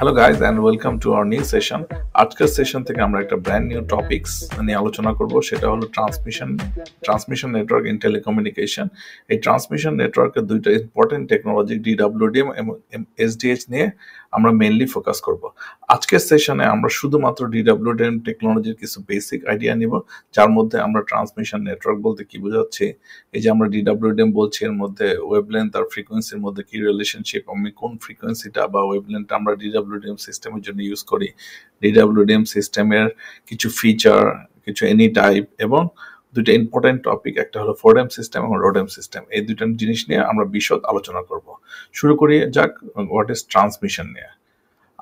Hello guys and welcome to our new session. আজকের session থেকে আমরা একটা ব্র্যান্ড নিউ টপিকস নিয়ে আলোচনা করব, সেটা হলো ট্রান্সমিশন নেটওয়ার্ক ইন টেলিকমিউনিকেশন। এই ট্রান্সমিশন নেটওয়ার্কের দুইটা ইম্পর্টেন্ট টেকনোলজি ডিডাব্লিউডিএম এবং এসডিএইচ নিয়ে আমরা মেইনলি ফোকাস করব। আজকের সেশনে আমরা শুধুমাত্র ডিডাব্লিউডিএম টেকনোলজির কিছু বেসিক আইডিয়া নিব, যার মধ্যে আমরা ট্রান্সমিশন নেটওয়ার্ক বলতে কি বোঝাচ্ছি, এই যে আমরা ডিডাব্লিউডিএম বলছি এর মধ্যে ওয়েভলেন্থ আর ফ্রিকোয়েন্সির মধ্যে কি রিলেশনশিপ, আমি কোন ফ্রিকোয়েন্সিটা বা ওয়েভলেন্থটা আমরা ডিডাব্লিউডিএম সিস্টেমের জন্য ইউজ করি, ডিডাব্লিউডিএম সিস্টেমের কিছু ফিচার, কিছু এনি টাইপ, এবং দুইটা ইম্পর্টেন্ট টপিক, একটা হলো ফোরডেম সিস্টেম এবং রোডেম সিস্টেম। এই দুইটা জিনিস নিয়ে আমরা বিশদ আলোচনা করব। শুরু করি যাক হোয়াট ইজ ট্রান্সমিশন নিয়ে।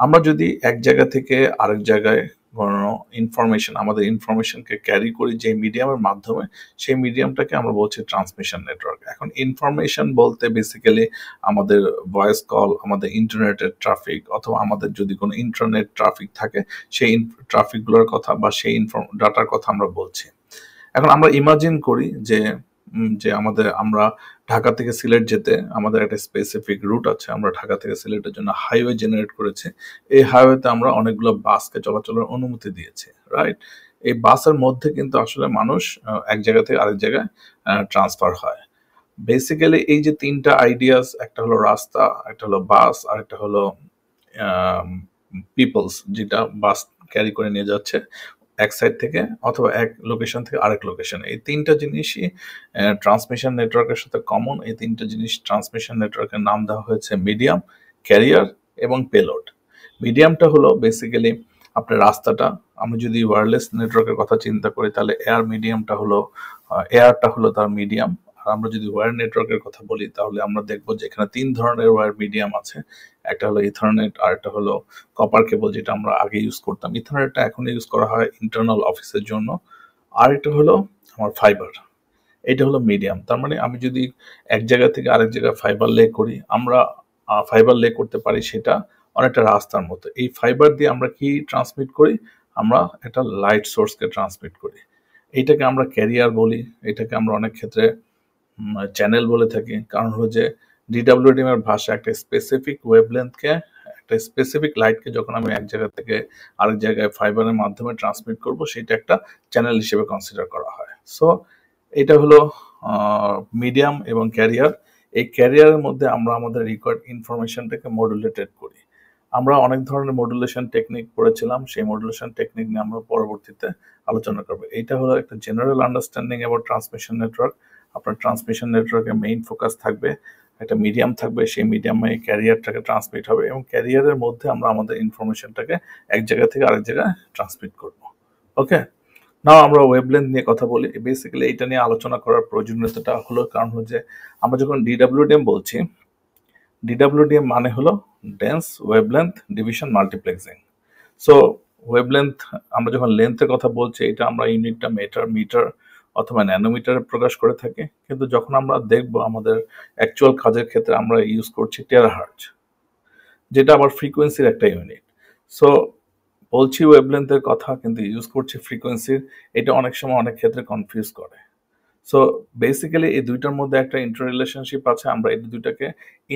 আমরা যদি এক জায়গা থেকে আরেক জায়গায় কোনো ইনফরমেশন, আমাদের ইনফরমেশনকে ক্যারি করি যে মিডিয়ামের মাধ্যমে, সেই মিডিয়ামটাকে আমরা বলছি ট্রান্সমিশন নেটওয়ার্ক। এখন ইনফরমেশন বলতে বেসিক্যালি আমাদের ভয়েস কল, আমাদের ইন্টারনেটের ট্রাফিক, অথবা আমাদের যদি কোনো ইন্টারনেট ট্রাফিক থাকে সেই ট্রাফিকগুলোর কথা বা সেই ডাটার কথা আমরা বলছি। এখন আমরা ইমাজিন করি যে আমরা ঢাকা থেকে সিলেট যেতে আমাদের একটা স্পেসিফিক রুট আছে, আমরা ঢাকা থেকে সিলেটের জন্য হাইওয়ে জেনারেট করেছি। এই হাইওয়েতে আমরা অনেকগুলো বাসকে চলাচলের অনুমতি দিয়েছি, রাইট? এই বাসের মধ্যে কিন্তু আসলে মানুষ এক জায়গা থেকে আরেক জায়গায় ট্রান্সফার হয়। বেসিক্যালি এই যে তিনটা আইডিয়াস, একটা হলো রাস্তা, একটা হলো বাস, আর একটা হলো পিপলস, যেটা বাস ক্যারি করে নিয়ে যাচ্ছে এক সাইড থেকে অথবা এক লোকেশন থেকে আরেক লোকেশনে। এই তিনটা জিনিসই ট্রান্সমিশন নেটওয়ার্কের সাথে কমন। এই তিনটা জিনিস ট্রান্সমিশন নেটওয়ার্কের নাম দেওয়া হয়েছে মিডিয়াম, ক্যারিয়ার এবং পেলোড। মিডিয়ামটা হলো বেসিক্যালি আপনার রাস্তাটা। আমি যদি ওয়্যারলেস নেটওয়ার্কের কথা চিন্তা করি তাহলে এয়ারটা হলো তার মিডিয়াম। আর আমরা যদি ওয়্যার নেটওয়ার্কের কথা বলি তাহলে আমরা দেখবো যে এখানে তিন ধরনের ওয়্যার মিডিয়াম আছে। একটা হলো ইথারনেট, আর একটা হলো কপার কেবল, যেটা আমরা আগে ইউজ করতাম। ইথারনেটটা এখন ইউজ করা হয় ইন্টারনাল অফিসের জন্য। আর এটা হলো আমার ফাইবার, এটা হলো মিডিয়াম। তার মানে আমি যদি এক জায়গা থেকে আরেক জায়গায় ফাইবার লে করি, আমরা ফাইবার লে করতে পারি, সেটা অনেকটা রাস্তার মতো। এই ফাইবার দিয়ে আমরা কি ট্রান্সমিট করি? আমরা একটা লাইট সোর্সকে ট্রান্সমিট করি। এইটাকে আমরা ক্যারিয়ার বলি, এটাকে আমরা অনেক ক্ষেত্রে চ্যানেল বলে থাকি। কারণ হলো যে ডিডাব্লিউডিএম এর ভাষা একটা স্পেসিফিক ওয়েভলেন্থকে, একটা স্পেসিফিক লাইটকে যখন আমি এক জায়গা থেকে আরেক জায়গায় ফাইবারের মাধ্যমে ট্রান্সমিট করব, সেটা একটা চ্যানেল হিসেবে কনসিডার করা হয়। সো এটা হলো মিডিয়াম এবং ক্যারিয়ার। এই ক্যারিয়ারের মধ্যে আমরা আমাদের রিকোয়ার্ড ইনফরমেশনটাকে মডুলেটেড করি। আমরা অনেক ধরনের মডুলেশন টেকনিক পড়েছিলাম, সেই মডুলেশন টেকনিক নিয়ে আমরা পরবর্তীতে আলোচনা করবো। এইটা হলো একটা general understanding about transmission network. আপনার ট্রান্সমিশন নেটওয়ার্কের মেইন ফোকাস থাকবে, একটা মিডিয়াম থাকবে, সেই মিডিয়ামে ক্যারিয়ারটাকে ট্রান্সমিট হবে, এবং ক্যারিয়ারের মধ্যে আমরা আমাদের ইনফরমেশনটাকে এক জায়গা থেকে আরেক জায়গায় ট্রান্সমিট করব। ওকে, নাও আমরা ওয়েভলেন্থ নিয়ে কথা বলি। বেসিক্যালি এটা নিয়ে আলোচনা করার প্রয়োজনীয়তাটা হলো কারণ হচ্ছে আমরা যখন ডিডাব্লিউডিএম বলছি, ডিডাব্লিউডিএম মানে হলো dense wavelength division multiplexing. So wavelength, আমরা যখন লেন্থের কথা বলছি, এটা আমরা ইউনিটটা মিটার অথবা ন্যানোমিটারে প্রকাশ করে থাকি। কিন্তু যখন আমরা দেখব আমাদের অ্যাকচুয়াল কাজের ক্ষেত্রে আমরা ইউজ করছি টেরাহার্জ, যেটা আবার ফ্রিকোয়েন্সির একটা ইউনিট। সো বলছি ওয়েভলেন্থের কথা কিন্তু ইউজ করছি ফ্রিকোয়েন্সির, এটা অনেক সময় অনেক ক্ষেত্রে কনফিউজ করে। সো বেসিক্যালি এই দুইটার মধ্যে একটা ইন্টার রিলেশনশিপ আছে, আমরা এই দুইটাকে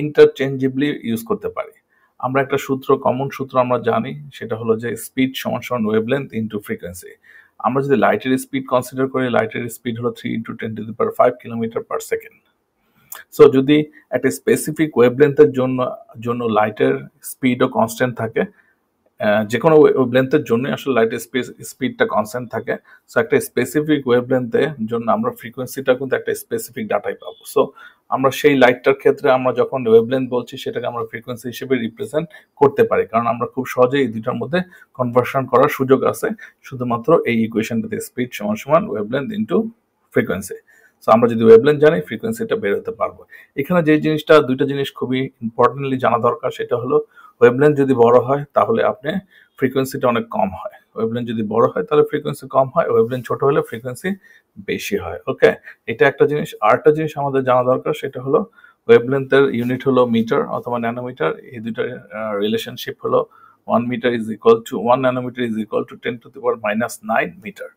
ইন্টারচেঞ্জেবলি ইউজ করতে পারি। আমরা একটা কমন সূত্র আমরা জানি, সেটা হলো যে স্পিড সমান সমান ওয়েভলেন্থ ইন্টু ফ্রিকোয়েন্সি। আমরা যদি লাইটের স্পিড কনসিডার করি, লাইটের স্পিড হলো 3 × 10⁵ কিলোমিটার/সেকেন্ড। সো যদি একটা স্পেসিফিক ওয়েভলেন্থের জন্য লাইটের স্পিডও কনস্ট্যান্ট থাকে, যে কোনো ওয়েভলেন্থের জন্য আসলে লাইটের স্পিডটা কনস্ট্যান্ট থাকে। সো একটা স্পেসিফিক ওয়েভলেন্থের জন্য আমরা ফ্রিকোয়েন্সিটা কিন্তু একটা স্পেসিফিক ডাটাই পাবো। সো আমরা সেই লাইটটার ক্ষেত্রে আমরা যখন ওয়েভলেন্থ বলছি, সেটাকে আমরা ফ্রিকোয়েন্সি হিসেবে রিপ্রেজেন্ট করতে পারি, কারণ আমরা খুব সহজেই এই দুটার মধ্যে কনভার্সন করার সুযোগ আছে শুধুমাত্র এই ইকুয়েশনটাতে, স্পিড সমান সমান ওয়েভলেন্থ ইন্টু ফ্রিকোয়েন্সি। সো আমরা যদি ওয়েভলেন্থ জানি, ফ্রিকোয়েন্সিটা বের হতে পারবো। এখানে যে জিনিসটা, দুইটা জিনিস খুবই ইম্পর্টেন্টলি জানা দরকার, সেটা হলো ওয়েভলেন্থ যদি বড় হয় তাহলে আপনি ফ্রিকোয়েন্সিটা অনেক কম হয়, ওয়েভলেন্থ যদি বড় হয় তাহলে ফ্রিকোয়েন্সি কম হয়, ওয়েভলেন্থ ছোট হলে ফ্রিকোয়েন্সি বেশি হয়। ওকে, এটা একটা জিনিস। আরেকটা জিনিস আমাদের জানা দরকার, সেটা হলো ওয়েভলেন্থের ইউনিট হলো মিটার অথবা ন্যানোমিটার। এই দুইটার রিলেশনশিপ হলো 1 nanometre is equal to 10⁻⁹ metre.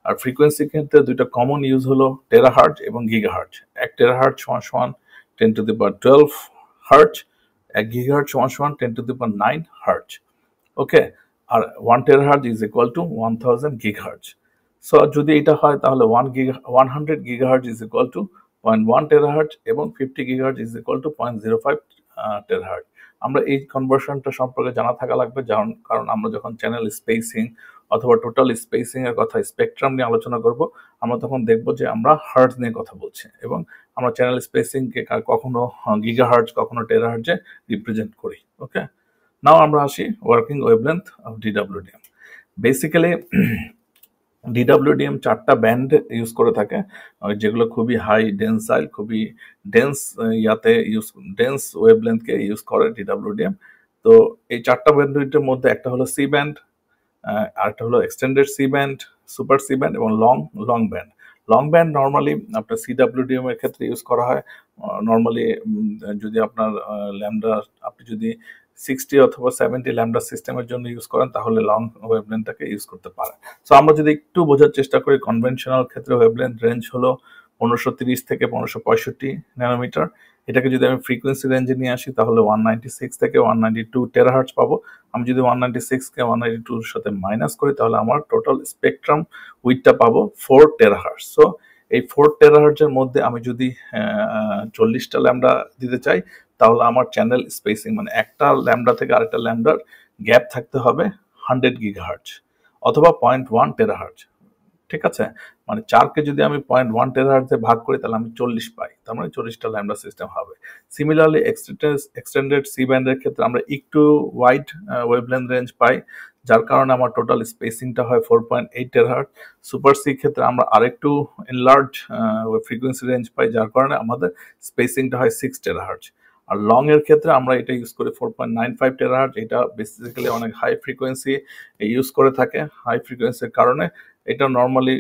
আর ফ্রিকোয়েন্সির ক্ষেত্রে দুইটা কমন ইউজ হলো টেরাহার্জ এবং গিগাহার্জ। 1 টেরাহার্জ সমান সমান 10⁻12 হার্জ, 1 গিগাহার্জ সমান সমান 10⁻9 হার্জ। ওকে, আর 1 terahertz is equal to 1000 gigahertz. So যদি এটা হয় তাহলে 100 gigahertz is equal to 0.1 terahertz এবং 50 gigahertz is equal two 0.05 terahertz. আমরা এই কনভার্সনটা সম্পর্কে জানা থাকা লাগবে, কারণ আমরা যখন চ্যানেল স্পেসিং অথবা টোটাল স্পেসিং এর কথা, স্পেকট্রাম নিয়ে আলোচনা করব, আমরা তখন দেখব যে আমরা হার্টজ নিয়ে কথা বলছি এবং আমরা চ্যানেল স্পেসিং কে কখনো গিগাহার্টজ কখনো টেরাহার্জে রিপ্রেজেন্ট করি। ওকে, নাও আমরা আসি ওয়ার্কিং ওয়েভলেন্থ অফ ডিডব্লিউডিএম। বেসিক্যালি ডিডব্লিউডিএম 4টা ব্যান্ড ইউজ করে থাকে, যেগুলো খুবই হাই ডেন্সাইল, খুবই ডেন্স ডেন্স ওয়েভলেন্থকে ইউজ করে ডিডব্লিউডিএম। তো এই 4টা ব্যান্ডের মধ্যে একটা হলো সি ব্যান্ড, আরেকটা হলো extended C band, super C band এবং long band. Long band normally আপনার সিডব্লিউডিএম এর ক্ষেত্রে ইউজ করা হয়। নর্মালি যদি আপনার ল্যামডা আপনি যদি 60 অথবা 70 ল্যামডা সিস্টেমের জন্য ইউজ করেন তাহলে লং ওয়েভলেন্থটাকে ইউজ করতে পারেন। সো আমরা যদি একটু বোঝার চেষ্টা করি, কনভেনশনাল ক্ষেত্রে ওয়েভলেন্থ রেঞ্জ হলো 1530 থেকে 1565 ন্যানোমিটার। এটাকে যদি আমি ফ্রিকোয়েন্সি রেঞ্জে নিয়ে আসি তাহলে 196 থেকে 192 টেরাহার্টজ পাবো। আমি যদি 196 কে 192 এর সাথে মাইনাস করি তাহলে আমার টোটাল স্পেকট্রাম উইডটা পাবো 4 টেরাহার্টজ। সো এই 4 টেরাহার্টজের মধ্যে আমি যদি 40টা ল্যামডা দিতে চাই তাহলে আমার চ্যানেল স্পেসিং মানে একটা ল্যামডা থেকে আরেকটা ল্যামডার গ্যাপ থাকতে হবে 100 গিগাহার্টজ অথবা 0.1 টেরাহার্টজ। ঠিক আছে, মানে 4কে যদি আমি 0.1 টেরাহার্টজে ভাগ করি তাহলে আমি 40 পাই, তার মানে 40টা ল্যামডা সিস্টেম হবে। সিমিলারলি এক্সটেন্ডেড সি ব্যান্ডের ক্ষেত্রে আমরা একটু ওয়াইড ওয়েভলেন্থ রেঞ্জ পাই, যার কারণে আমার টোটাল স্পেসিংটা হয় 4.8 টেরাহার্টজ। সুপার সি ক্ষেত্রে আমরা আরেকটু এনলার্জ ফ্রিকোয়েন্সি রেঞ্জ পাই, যার কারণে আমাদের স্পেসিংটা হয় 6 টেরাহার্টজ। আর লং এর ক্ষেত্রে আমরা এটা ইউজ করি 4.95 টেরাহার্টজ। এটা বেসিক্যালি অনেক হাই ফ্রিকোয়েন্সি ইউজ করে থাকে। হাই ফ্রিকোয়েন্সির কারণে এটা নর্মালি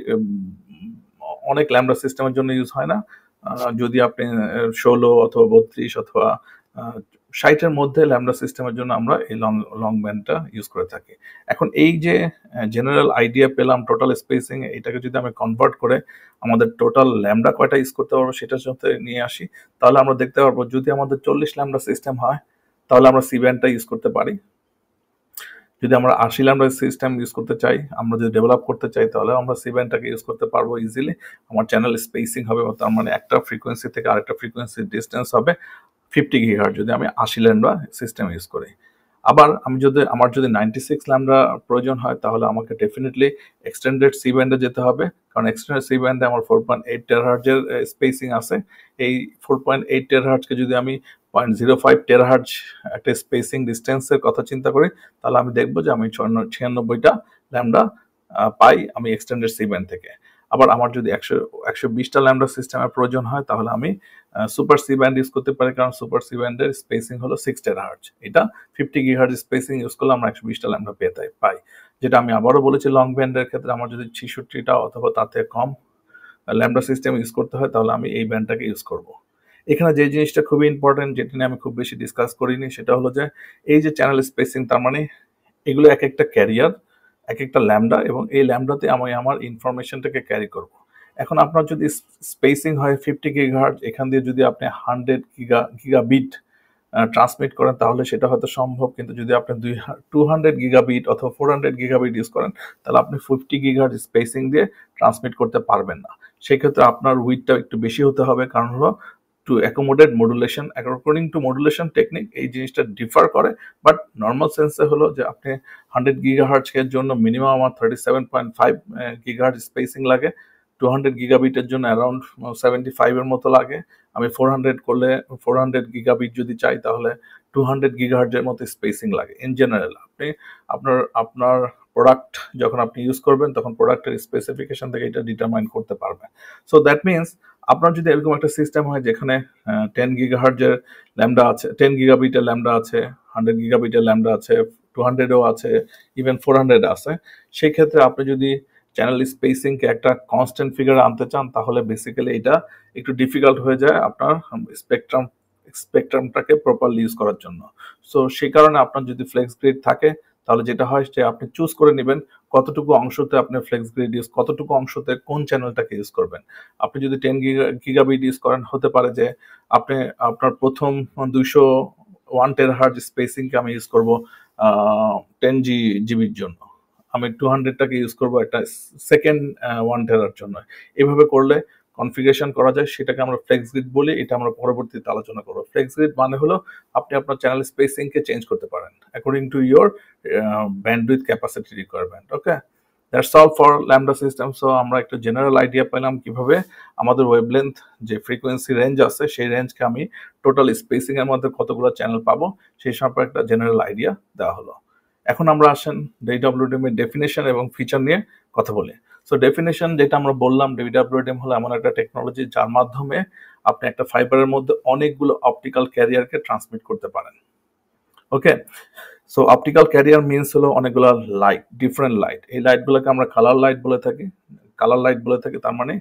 অনেক ল্যামডা সিস্টেমের জন্য ইউজ হয় না। যদি আপনি 16 অথবা 32 অথবা 60-এর মধ্যে ল্যামডা সিস্টেমের জন্য আমরা এই লং ব্যান্ডটা ইউজ করে থাকি। এখন এই যে জেনারেল আইডিয়া পেলাম টোটাল স্পেসিং, এটাকে যদি আমি কনভার্ট করে আমাদের টোটাল ল্যামডা কয়টা ইউজ করতে পারবো সেটার সাথে নিয়ে আসি, তাহলে আমরা দেখতে পারবো যদি আমাদের 40 ল্যামডা সিস্টেম হয় তাহলে আমরা সি ব্যান্ডটা ইউজ করতে পারি। যদি আমরা 80 ল্যামডা সিস্টেম ইউজ করতে চাই, আমরা যদি ডেভেলপ করতে চাই তাহলে আমরা সি ব্যান্ডটাকে ইউজ করতে পারবো ইজিলি। আমার চ্যানেল স্পেসিং হবে, তার মানে একটা ফ্রিকোয়েন্সি থেকে আরেকটা ফ্রিকোয়েন্সির ডিস্টেন্স হবে 50 গিগাহার্টজ যদি আমি 80 ল্যামডা সিস্টেম ইউজ করি। আবার আমার যদি 96 ল্যামডা প্রয়োজন হয় তাহলে আমাকে ডেফিনেটলি এক্সটেন্ডেড সি ব্যান্ডে যেতে হবে, কারণ এক্সটেন্ডেড সি ব্যান্ডে আমার 4.8 টেরাহার্টজের স্পেসিং আছে। এই 4.8 টেরাহার্টজকে যদি আমি 0.05 টেরাহার্টজ একটা স্পেসিং ডিস্টেন্সের কথা চিন্তা করি তাহলে আমি দেখবো যে আমি 96টা ল্যামডা পাই আমি এক্সটেন্ডেড সি ব্যান্ড থেকে। আবার আমার যদি 120টা ল্যামডা সিস্টেমের প্রয়োজন হয় তাহলে আমি সুপার সি ব্যান্ড ইউজ করতে পারি, কারণ সুপার সি ব্যান্ডের স্পেসিং হলো 6 টেরাহার্টজ। এটা 50 গিগাহার্টজ স্পেসিং ইউজ করলে আমরা 120টা ল্যামডা পাই। যেটা আমি আবারও বলেছি, লং ব্যান্ডের ক্ষেত্রে আমার যদি 66টা অথবা তাতে কম ল্যামডা সিস্টেম ইউজ করতে হয় তাহলে আমি এই ব্যান্ডটাকে ইউজ করব। এখানে যে জিনিসটা খুবই ইম্পর্টেন্ট, যেটা নিয়ে আমি খুব বেশি ডিসকাস করিনি, সেটা হলো যে এই যে চ্যানেল স্পেসিং, তার মানে এগুলো এক একটা ক্যারিয়ার, এক একটা ল্যামডা, এবং এই ল্যামডাতে আমি আমার ইনফরমেশনটাকে ক্যারি করব। এখন আপনার যদি স্পেসিং হয় 50 গিগাহার্টজ, এখান দিয়ে যদি আপনি 100 গিগাবিট ট্রান্সমিট করেন তাহলে সেটা হয়তো সম্ভব, কিন্তু যদি আপনি 200 গিগাবিট অথবা 400 গিগাবিট ইউজ করেন তাহলে আপনি 50 গিগাহার্টজ স্পেসিং দিয়ে ট্রান্সমিট করতে পারবেন না। সেক্ষেত্রে আপনার উইডটা একটু বেশি হতে হবে, কারণ হলো to accommodate modulation, according to modulation technique এই জিনিসটা ডিফার করে। বাট নর্মাল সেন্সে হলো যে আপনি 100 গিগাহার্টজের জন্য মিনিমাম আমার 37.5 গিগাহার্টজ স্পেসিং লাগে, 200 গিগাবিটের জন্য অ্যারাউন্ড 75 এর মতো লাগে। আমি 400 করলে 400 গিগাবিট যদি চাই তাহলে 200 গিগাহার্টজের মতো স্পেসিং লাগে। ইন জেনারেল আপনি আপনার প্রোডাক্ট যখন আপনি ইউজ করবেন তখন প্রোডাক্টের স্পেসিফিকেশন থেকে এটা ডিটারমাইন করতে পারবেন। সো দ্যাট মিনস আপনার যদি এরকম একটা সিস্টেম হয় যেখানে 10 গিগাহার্টজের ল্যামডা আছে, 10 গিগাবিটের ল্যামডা আছে, 100 গিগাবিটের ল্যামডা আছে, 200ও আছে, ইভেন 400 আছে, সেই ক্ষেত্রে আপনি যদি চ্যানেল স্পেসিংকে একটা কনস্ট্যান্ট ফিগারে আনতে চান তাহলে বেসিক্যালি এটা একটু ডিফিকাল্ট হয়ে যায় আপনার স্পেকট্রামটাকে প্রপারলি ইউজ করার জন্য। সো সেই কারণে আপনার যদি ফ্লেক্স গ্রিড থাকে তাহলে যেটা হয় যে আপনি চুজ করে নেবেন কতটুকু অংশতে আপনি ফ্লেক্স গ্রিড ইউজ, কতটুকু অংশতে কোন চ্যানেলটাকে ইউজ করবেন। আপনি যদি 10 গিগাবিট ইউজ করেন, হতে পারে যে আপনি আপনার প্রথম 201 টেরাহার্টজ স্পেসিংকে আমি ইউজ করব জিবির জন্য, আমি 200টাকে ইউজ করব একটা সেকেন্ড 1 টেরার জন্য। এভাবে করলে কনফিগারেশন করা যায়, সেটাকে আমরা ফ্লেক্স গ্রিড বলি। এটা আমরা পরবর্তীতে আলোচনা করবো। ফ্লেক্স গ্রিড মানে হলো আপনি আপনার চ্যানেল স্পেসিংকে চেঞ্জ করতে পারেন according to your bandwidth capacity requirement. Okay, that's all for lambda system. So আমরা একটা জেনারেল আইডিয়া পেলাম কিভাবে আমাদের ওয়েভলেন্থ যে ফ্রিকোয়েন্সি রেঞ্জ আছে সেই রেঞ্জকে আমি টোটাল স্পেসিং এর মধ্যে কতগুলো চ্যানেল পাবো সেই সম্পর্কে একটা জেনারেল আইডিয়া দেওয়া হলো। এখন আমরা আসেন DWDM এর ডেফিনেশন এবং ফিচার নিয়ে কথা বলি। সো ডেফিনেশন যেটা আমরা বললাম, DWDM হলো এমন একটা টেকনোলজি যার মাধ্যমে আপনি একটা ফাইবারের মধ্যে অনেকগুলো অপটিক্যাল ক্যারিয়ারকে ট্রান্সমিট করতে পারেন। ওকে, সো অপটিক্যাল ক্যারিয়ার মিনস হলো অনেকগুলো লাইট, ডিফারেন্ট লাইট। এই লাইটগুলোকে আমরা কালার লাইট বলে থাকি। তার মানে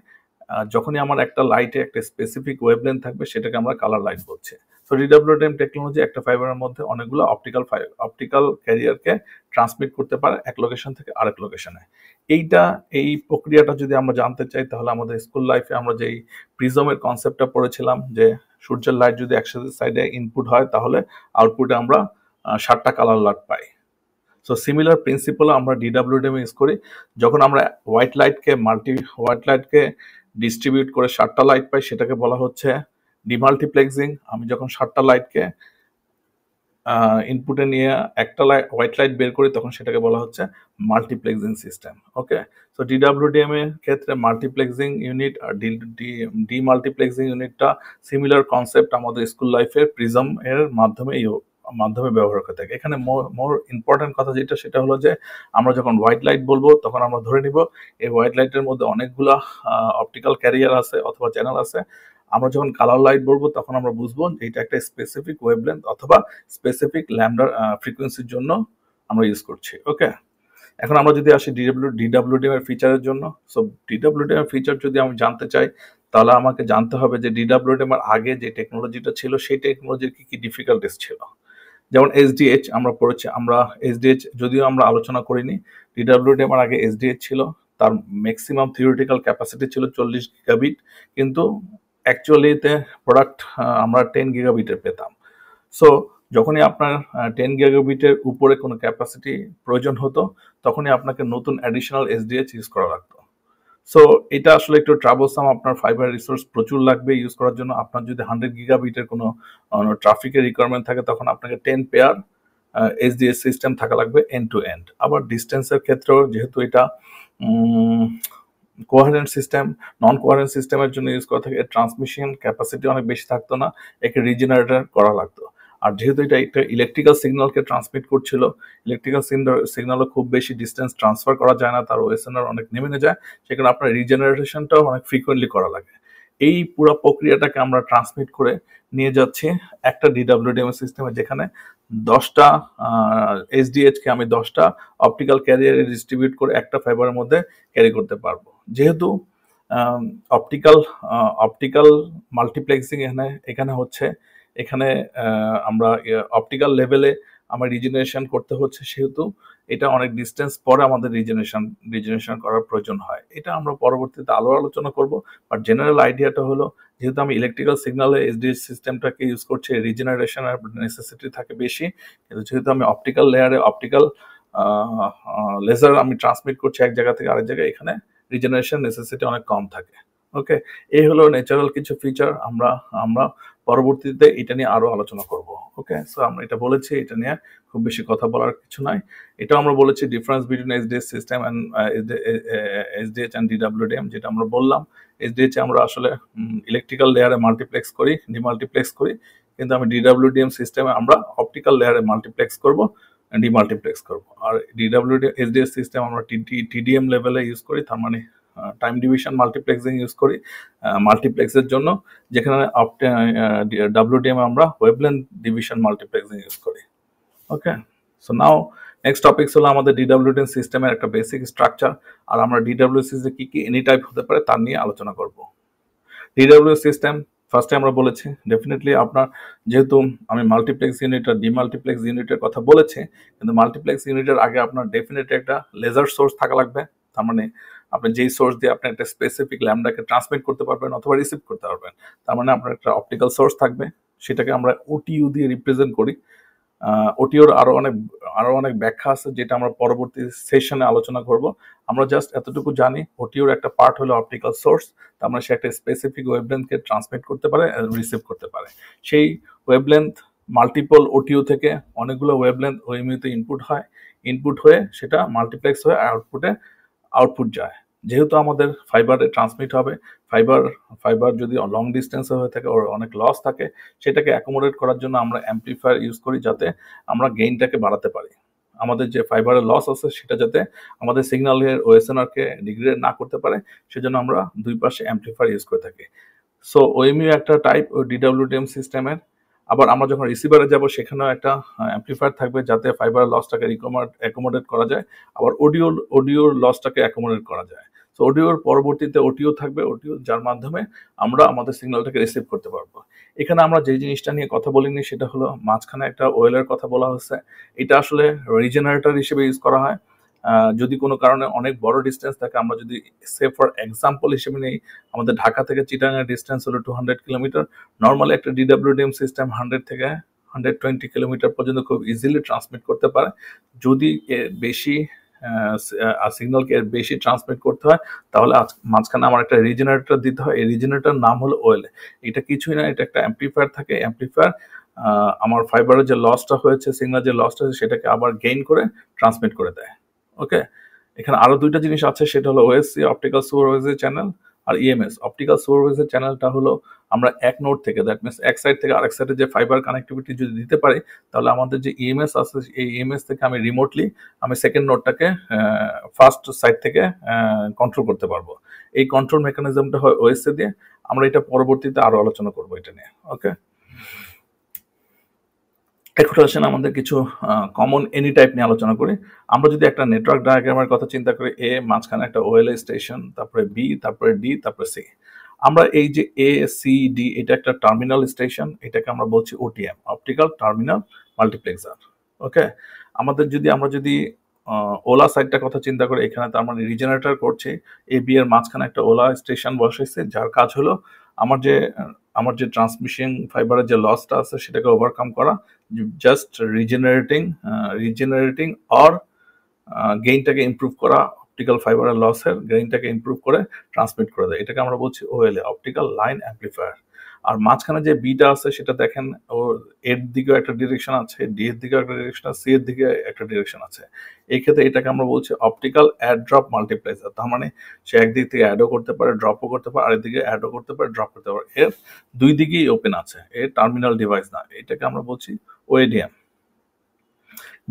যখনই আমার একটা লাইটে একটা স্পেসিফিক ওয়েভলেন্থ থাকবে সেটাকে আমরা কালার লাইট বলছি। সো DWDM টেকনোলজি একটা ফাইবারের মধ্যে অনেকগুলো অপটিক্যাল ক্যারিয়ারকে ট্রান্সমিট করতে পারে এক লোকেশন থেকে আরেক লোকেশনে। এই প্রক্রিয়াটা যদি আমরা জানতে চাই তাহলে আমাদের স্কুল লাইফে আমরা যেই প্রিজমের কনসেপ্টটা পড়েছিলাম, যে সূর্যের লাইট যদি একসাথে সাইডে ইনপুট হয় তাহলে আউটপুটে আমরা 7টা কালার লাইট পাই। সো সিমিলার প্রিন্সিপাল আমরা DWDM ইউজ করি। যখন আমরা হোয়াইট লাইটকে ডিস্ট্রিবিউট করে 7টা লাইট পাই সেটাকে বলা হচ্ছে ডিমাল্টিপ্লেক্সিং। আমি যখন 7টা লাইটকে ইনপুটে নিয়ে একটা হোয়াইট লাইট বের করি তখন সেটাকে বলা হচ্ছে মাল্টিপ্লেক্সিং সিস্টেম। ওকে, সো DWDM এর ক্ষেত্রে মাল্টিপ্লেক্সিং ইউনিট আর ডিমাল্টিপ্লেক্সিং ইউনিটটা সিমিলার কনসেপ্ট আমাদের স্কুল লাইফে প্রিজম এর মাধ্যমে ব্যবহার করে থাকে। এখানে মোর ইম্পর্টেন্ট কথা যেটা সেটা হলো যে আমরা যখন হোয়াইট লাইট বলবো তখন আমরা ধরে নিব এই হোয়াইট লাইটের মধ্যে অনেকগুলা অপটিক্যাল ক্যারিয়ার আছে অথবা চ্যানেল আছে। আমরা যখন কালার লাইট বলবো তখন আমরা বুঝবো এটা একটা স্পেসিফিক ওয়েভলেন্থ অথবা স্পেসিফিক ল্যামডা ফ্রিকোয়েন্সির জন্য আমরা ইউজ করছি। ওকে, এখন আমরা যদি আসি DWDM এর ফিচারের জন্য। সো DWDM এর ফিচার যদি আমি জানতে চাই তাহলে আমাকে জানতে হবে যে DWDM এর আগে যে টেকনোলজিটা ছিল সেই টেকনোলজির কি কি ডিফিকাল্টিস ছিল। যেমন SDH আমরা পড়েছি, আমরা SDH যদিও আমরা আলোচনা করিনি, DWDM এর আগে SDH ছিল, তার ম্যাক্সিমাম থিওরিটিক্যাল ক্যাপাসিটি ছিল 40 গিগাবিট, কিন্তু অ্যাকচুয়ালিতে প্রোডাক্ট আমরা 10 গিগাবিটের পেতাম। সো যখনই আপনার 10 গিগাবিটের উপরে কোনো ক্যাপাসিটি প্রয়োজন হতো তখনই আপনাকে নতুন অ্যাডিশনাল SDH ইউজ করা লাগতো। সো এটা আসলে একটু ট্রাবলসাম, আপনার ফাইবার রিসোর্স প্রচুর লাগবে ইউজ করার জন্য। আপনার যদি 100 গিগাবিটের কোনো ট্রাফিকের রিকোয়ারমেন্ট থাকে তখন আপনাকে 10 পেয়ার SDH সিস্টেম থাকা লাগবে এন্ড টু এন্ড। আবার ডিস্টেন্সের ক্ষেত্রেও যেহেতু এটা কোয়ারেন্ট সিস্টেম, নন কোয়ারেন্ট সিস্টেমের জন্য ইউজ করা থাকে, ট্রান্সমিশন ক্যাপাসিটি অনেক বেশি থাকতো না, একে রিজেনারেটর করা লাগতো। আর যেহেতু এটা একটা ইলেকট্রিক্যাল সিগন্যালকে ট্রান্সমিট করছিল, ইলেকট্রিক্যাল সিগন্যালও খুব বেশি ডিস্টেন্স ট্রান্সফার করা যায় না, তার ওএসএনআর অনেক নেমে যায়, সেখানে আপনার রিজেনারেশনটাও অনেক ফ্রিকোয়েন্টলি করা লাগে। এই পুরো প্রক্রিয়াটাকে আমরা ট্রান্সমিট করে নিয়ে যাচ্ছি একটা DWDM সিস্টেমে, যেখানে 10টা SDH-কে আমি 10টা অপটিক্যাল ক্যারিয়ারে ডিস্ট্রিবিউট করে একটা ফাইবারের মধ্যে ক্যারি করতে পারবো। যেহেতু অপটিক্যাল মাল্টিপ্লেক্সিং এখানে হচ্ছে, এখানে আমরা অপটিক্যাল লেভেলে আমার রিজেনারেশন করতে হচ্ছে, সেহেতু এটা অনেক ডিস্টেন্স পরে আমাদের রিজেনারেশন করার প্রয়োজন হয়। এটা আমরা পরবর্তীতে আলোচনা করব। বাট জেনারেল আইডিয়াটা হলো, যেহেতু আমি ইলেকট্রিক্যাল সিগন্যালে SDH সিস্টেমটাকে ইউজ করছি, রিজেনারেশনের নেসেসিটি থাকে বেশি, কিন্তু যেহেতু আমি অপটিক্যাল লেয়ারে অপটিক্যাল লেজার আমি ট্রান্সমিট করছি এক জায়গা থেকে আরেক জায়গায়, এখানে রিজেনারেশন নেসেসিটি অনেক কম থাকে। ওকে, এই হলো ন্যাচারাল কিছু ফিচার। আমরা পরবর্তীতে এটা নিয়ে আরো আলোচনা করব। ওকে, সো আমরা এটা বলেছি, এটা নিয়ে খুব বেশি কথা বলার কিছু নাই। এটা আমরা বলেছি difference between SDH system and SDH and DWDM। যেটা আমরা বললাম, SDH আমরা আসলে ইলেকট্রিক্যাল লেয়ারে মাল্টিপ্লেক্স করি, ডিমাল্টিপ্লেক্স করি, কিন্তু আমি DWDM সিস্টেমে আমরা অপটিক্যাল লেয়ারে মাল্টিপ্লেক্স করব, ডিমাল্টিপ্লেক্স করব। আর SDH সিস্টেম আমরা TDM লেভেলে ইউজ করি, তার মানে টাইম ডিভিশন মাল্টিপ্লেক্সিং ইউজ করি মাল্টিপ্লেক্সের জন্য, যেখানে WDM আমরা ওয়েভলেন্থ ডিভিশন মাল্টিপ্লেক্সিং ইউজ করি। ওকে, সো নাও নেক্সট টপিকস হলো আমাদের DWDM সিস্টেমের একটা বেসিক স্ট্রাকচার, আর আমরা DWDM কি কি এনি টাইপ হতে পারে তার নিয়ে আলোচনা করব। DWDM সিস্টেম ফার্স্টে আমরা বলেছি, ডেফিনেটলি আপনার, যেহেতু আমি মাল্টিপ্লেক্স ইউনিট আর ডিমাল্টিপ্লেক্স ইউনিটের কথা বলেছি, কিন্তু মাল্টিপ্লেক্স ইউনিটের আগে আপনার ডেফিনেটলি একটা লেজার সোর্স থাকা লাগবে। তার মানে আপনি যেই সোর্স দিয়ে আপনি একটা স্পেসিফিক ল্যামডাকে ট্রান্সমিট করতে পারবেন অথবা রিসিভ করতে পারবেন, তার মানে আপনার একটা অপটিক্যাল সোর্স থাকবে, সেটাকে আমরা OTU দিয়ে রিপ্রেজেন্ট করি। ওটিওর আরো অনেক ব্যাখ্যা আছে যেটা আমরা পরবর্তী সেশনে আলোচনা করব। আমরা জাস্ট এতটুকু জানি ওটিওর একটা পার্ট হলো অপটিক্যাল সোর্স, তার মানে সে একটা স্পেসিফিক ওয়েভলেন্থকে ট্রান্সমিট করতে পারে, রিসিভ করতে পারে। সেই ওয়েভলেন্থ মাল্টিপল ওটিও থেকে অনেকগুলো ওয়েভলেন্থ ওএমইউতে ইনপুট হয়ে সেটা মাল্টিপ্লেক্স হয়ে আউটপুট যায়। যেহেতু আমাদের ফাইবারে ট্রান্সমিট হবে, ফাইবার যদি লং ডিস্টেন্সে হয়ে থাকে ওর অনেক লস থাকে, সেটাকে অ্যাকোমোডেট করার জন্য আমরা অ্যাম্পলিফায়ার ইউজ করি যাতে আমরা গেইনটাকে বাড়াতে পারি। আমাদের যে ফাইবারের লস আছে সেটা যাতে আমাদের সিগন্যালের ওএসএনআরকে ডিগ্রেড না করতে পারে, সেজন্য আমরা দুই পাশে অ্যাম্পলিফায়ার ইউজ করে থাকি। সো ওএমইউ একটা টাইপ ডিডব্লিউডিএম সিস্টেমের। আবার আমরা যখন রিসিভারে যাব সেখানেও একটা অ্যাম্পলিফায়ার থাকবে যাতে ফাইবারের লসটাকে অ্যাকোমোডেট করা যায়, আবার অডিওর লসটাকে অ্যাকোমোডেট করা যায়। তো অডিওর পরবর্তীতে ওটিও থাকবে, ওটিও যার মাধ্যমে আমরা আমাদের সিগন্যালটাকে রিসিভ করতে পারবো। এখানে আমরা যে জিনিসটা নিয়ে কথা বলিনি সেটা হলো মাঝখানে একটা ওয়েলের কথা বলা হচ্ছে। এটা আসলে রিজেনারেটর হিসেবে ইউজ করা হয়। যদি কোনো কারণে অনেক বড় ডিস্টেন্স থাকে, আমরা যদি সে ফর এক্সাম্পল হিসেবে নিই, আমাদের ঢাকা থেকে চিটাগাংয়ের ডিস্টেন্স হলো 200 কিলোমিটার। নর্মালি একটা ডিডব্লিউডিএম সিস্টেম 100 থেকে 120 কিলোমিটার পর্যন্ত খুব ইজিলি ট্রান্সমিট করতে পারে। যদি এর বেশি সিগন্যালকে এর বেশি ট্রান্সমিট করতে হয় তাহলে মাঝখানে আমার একটা রিজেনারেটর দিতে হয়। এই রিজেনারেটর নাম হলো ওয়েল। এটা কিছুই না, এটা একটা অ্যাম্পলিফায়ার থাকে। অ্যাম্পলিফায়ার আমার ফাইবারের যে লসটা হয়েছে, সিগন্যাল যে লসটা হয়েছে সেটাকে আবার গেইন করে ট্রান্সমিট করে দেয়। ওকে, এখানে আরো দুইটা জিনিস আছে, সেটা হলো ওএসসি অপটিক্যাল সুপারভাইজার চ্যানেল আর ইএমএস। অপটিক্যাল সুপারভাইজার চ্যানেলটা হলো আমরা এক নোড থেকে, দ্যাট মিনস এক সাইড থেকে আরেক সাইডে যে ফাইবার কানেক্টিভিটি যদি দিতে পারি, তাহলে আমাদের যে ইএমএস আছে এই ইএমএস থেকে আমি রিমোটলি সেকেন্ড নোডটাকে ফার্স্ট সাইড থেকে কন্ট্রোল করতে পারবো। এই কন্ট্রোল মেকানিজমটা হয় ওএসসি দিয়ে। আমরা এটা পরবর্তীতে আরো আলোচনা করবো এটা নিয়ে। ওকে, এখন আসেন আমাদের কিছু কমন এনি টাইপ নিয়ে আলোচনা করি। আমরা যদি একটা নেটওয়ার্ক ডায়াগ্রামের কথা চিন্তা করি, এ মাঝখানে একটা ওএলএ স্টেশন, তারপরে বি, তারপরে ডি, তারপরে সি। আমরা এই যে এ সি ডি, এটা একটা টার্মিনাল স্টেশন, এটাকে আমরা বলছি ওটিএম, অপটিক্যাল টার্মিনাল মাল্টিপ্লেক্সার। ওকে, আমরা যদি ওলা সাইডটার কথা চিন্তা করি, এখানে তার মানে রিজেনারেটর করছে, এ বি এর মাঝখানে একটা ওলা স্টেশন বসাইছে, যার কাজ হলো আমার যে ট্রান্সমিশন ফাইবারের যে লসটা আছে সেটাকে ওভারকাম করা, জাস্ট রিজেনারেটিং অর গেইনটাকে ইমপ্রুভ করা, অপটিক্যাল ফাইবারের লসের গেইনটাকে ইমপ্রুভ করে ট্রান্সমিট করে দেয়। এটাকে আমরা বলছি ওএলএ, অপটিক্যাল লাইন অ্যাম্পলিফায়ার। আর মাঝখানে যে বিটা আছে সেটা দেখেন, ওর এর দিকেও একটা ডিরেকশন আছে, ডি এর দিকেও একটা ডিরেকশন আছে, সি এর দিকে একটা ডিরেকশন আছে। এই ক্ষেত্রে এটাকে আমরা বলছি অপটিক্যাল অ্যাড ড্রপ মাল্টিপ্লেক্সার। তার মানে সে একদিক থেকে অ্যাডও করতে পারে, ড্রপও করতে পারে, আরেকদিকে অ্যাডও করতে পারে, ড্রপ করতে পারে। এর দুই দিকেই ওপেন আছে, এর টার্মিনাল ডিভাইস না। এটাকে আমরা বলছি ওএডিএম।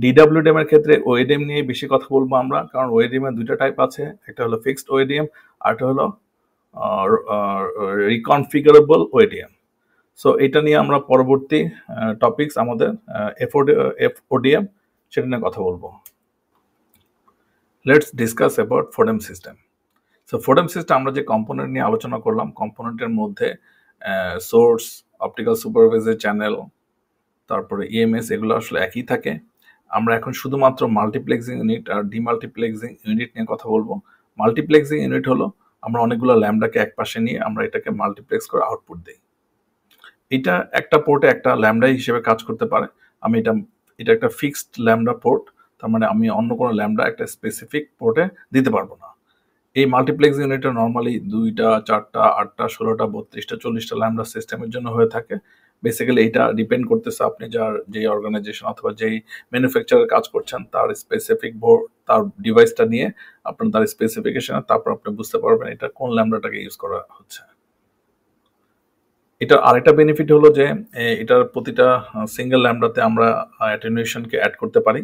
ডিডব্লিউডিএম এর ক্ষেত্রে ওএডিএম নিয়ে বেশি কথা বলবো আমরা, কারণ ওএডিএম এর দুইটা টাইপ আছে, একটা হলো ফিক্সড ওএডিএম আর একটা হলো রিকনফিগারেবল ওএডিএম। সো এটা নিয়ে আমরা পরবর্তী টপিকস আমাদের এফওডিএম সেটা নিয়ে কথা বলবো। Let's discuss about FOADM system. So FOADM system আমরা যে কম্পোনেন্ট নিয়ে আলোচনা করলাম, কম্পোনেন্টের মধ্যে সোর্স, অপটিক্যাল সুপারভাইজার চ্যানেল, তারপরে ইএমএস, এগুলো আসলে একই থাকে। আমরা এখন শুধুমাত্র মাল্টিপ্লেক্সিং ইউনিট আর ডিমাল্টিপ্লেক্সিং ইউনিট নিয়ে কথা বলবো। মাল্টিপ্লেক্সিং ইউনিট হলো আমরা অনেকগুলো ল্যামডাকে এক পাশে নিয়ে আমরা এটাকে মাল্টিপ্লেক্স করে আউটপুট দিই। এটা একটা পোর্টে একটা ল্যামডা হিসেবে কাজ করতে পারে। এটা একটা ফিক্সড ল্যামডা পোর্ট, তার মানে আমি অন্য কোনো ল্যামডা একটা স্পেসিফিক পোর্টে দিতে পারবো না। এই মাল্টিপ্লেক্স ইউনিটটা নর্মালি 2টা, 4টা, 8টা, 16টা, 32টা, 40টা ল্যামডা সিস্টেমের জন্য হয়ে থাকে। বেসিক্যালি এটা ডিপেন্ড করতেছে আপনি যেই অর্গানাইজেশন অথবা যেই ম্যানুফ্যাকচারার কাজ করছেন তার স্পেসিফিক বোর্ড, তার ডিভাইসটা নিয়ে আপনার তার স্পেসিফিকেশন, তারপর আপনি বুঝতে পারবেন এটা কোন ল্যামডাটাকে ইউজ করা হচ্ছে। এটা আরেকটা বেনিফিট হলো যে এটার প্রতিটা সিঙ্গেল ল্যামডাতে আমরা অ্যাটেনুয়েশনকে অ্যাড করতে পারি।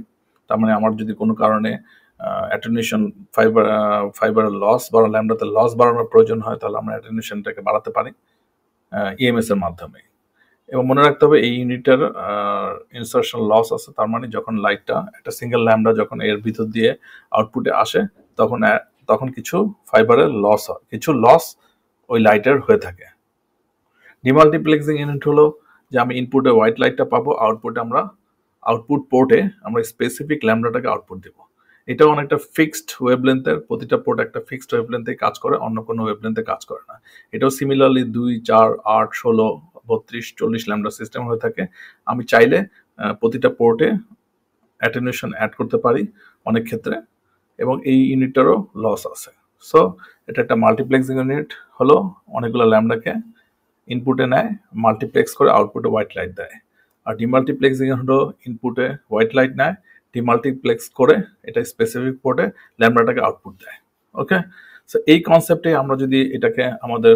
তার মানে আমার যদি কোনো কারণে অ্যাটেনুয়েশন ফাইবারের লস বা ল্যামডাতে লস বাড়ানোর প্রয়োজন হয়, তাহলে আমরা অ্যাটেনুয়েশনটাকে বাড়াতে পারি ইএমএস এর মাধ্যমে। এবং মনে রাখতে হবে এই ইউনিটের ইনসারশন লস আছে, তার মানে যখন লাইটটা একটা সিঙ্গেল ল্যামডা যখন এর ভিতর দিয়ে আউটপুটে আসে তখন কিছু ফাইবারের লস হয়, কিছু লস ওই লাইটের হয়ে থাকে। ডিমাল্টিপ্লেক্সিং ইউনিট হলো যে আমি ইনপুটে হোয়াইট লাইটটা পাবো, আউটপুট পোর্টে আমরা স্পেসিফিক ল্যামডাটাকে আউটপুট দেব। এটাও অনেকটা ফিক্সড ওয়েভলেন্থের, প্রতিটা পোর্ট একটা ফিক্সড ওয়েভলেন্থে কাজ করে, অন্য কোনো ওয়েভলেন্থে কাজ করে না। এটাও সিমিলারলি 2, 4, 8, 16, 32, 40 ল্যামডা সিস্টেম হয়ে থাকে। আমি চাইলে প্রতিটা পোর্টে অ্যাটেনুয়েশন অ্যাড করতে পারি অনেক ক্ষেত্রে, এবং এই ইউনিটটারও লস আছে। সো এটা একটা মাল্টিপ্লেক্সিং ইউনিট হলো, অনেকগুলো ল্যামডাকে ইনপুটে নেয়, মাল্টিপ্লেক্স করে আউটপুটে হোয়াইট লাইট দেয়। আর ডিমাল্টিপ্লেক্সিং হলো ইনপুটে হোয়াইট লাইট নেয়, ডিমাল্টিপ্লেক্স করে এটা স্পেসিফিক পোর্টে ল্যামডাটাকে আউটপুট দেয়। ওকে, সো এই কনসেপ্টে আমরা যদি এটাকে আমাদের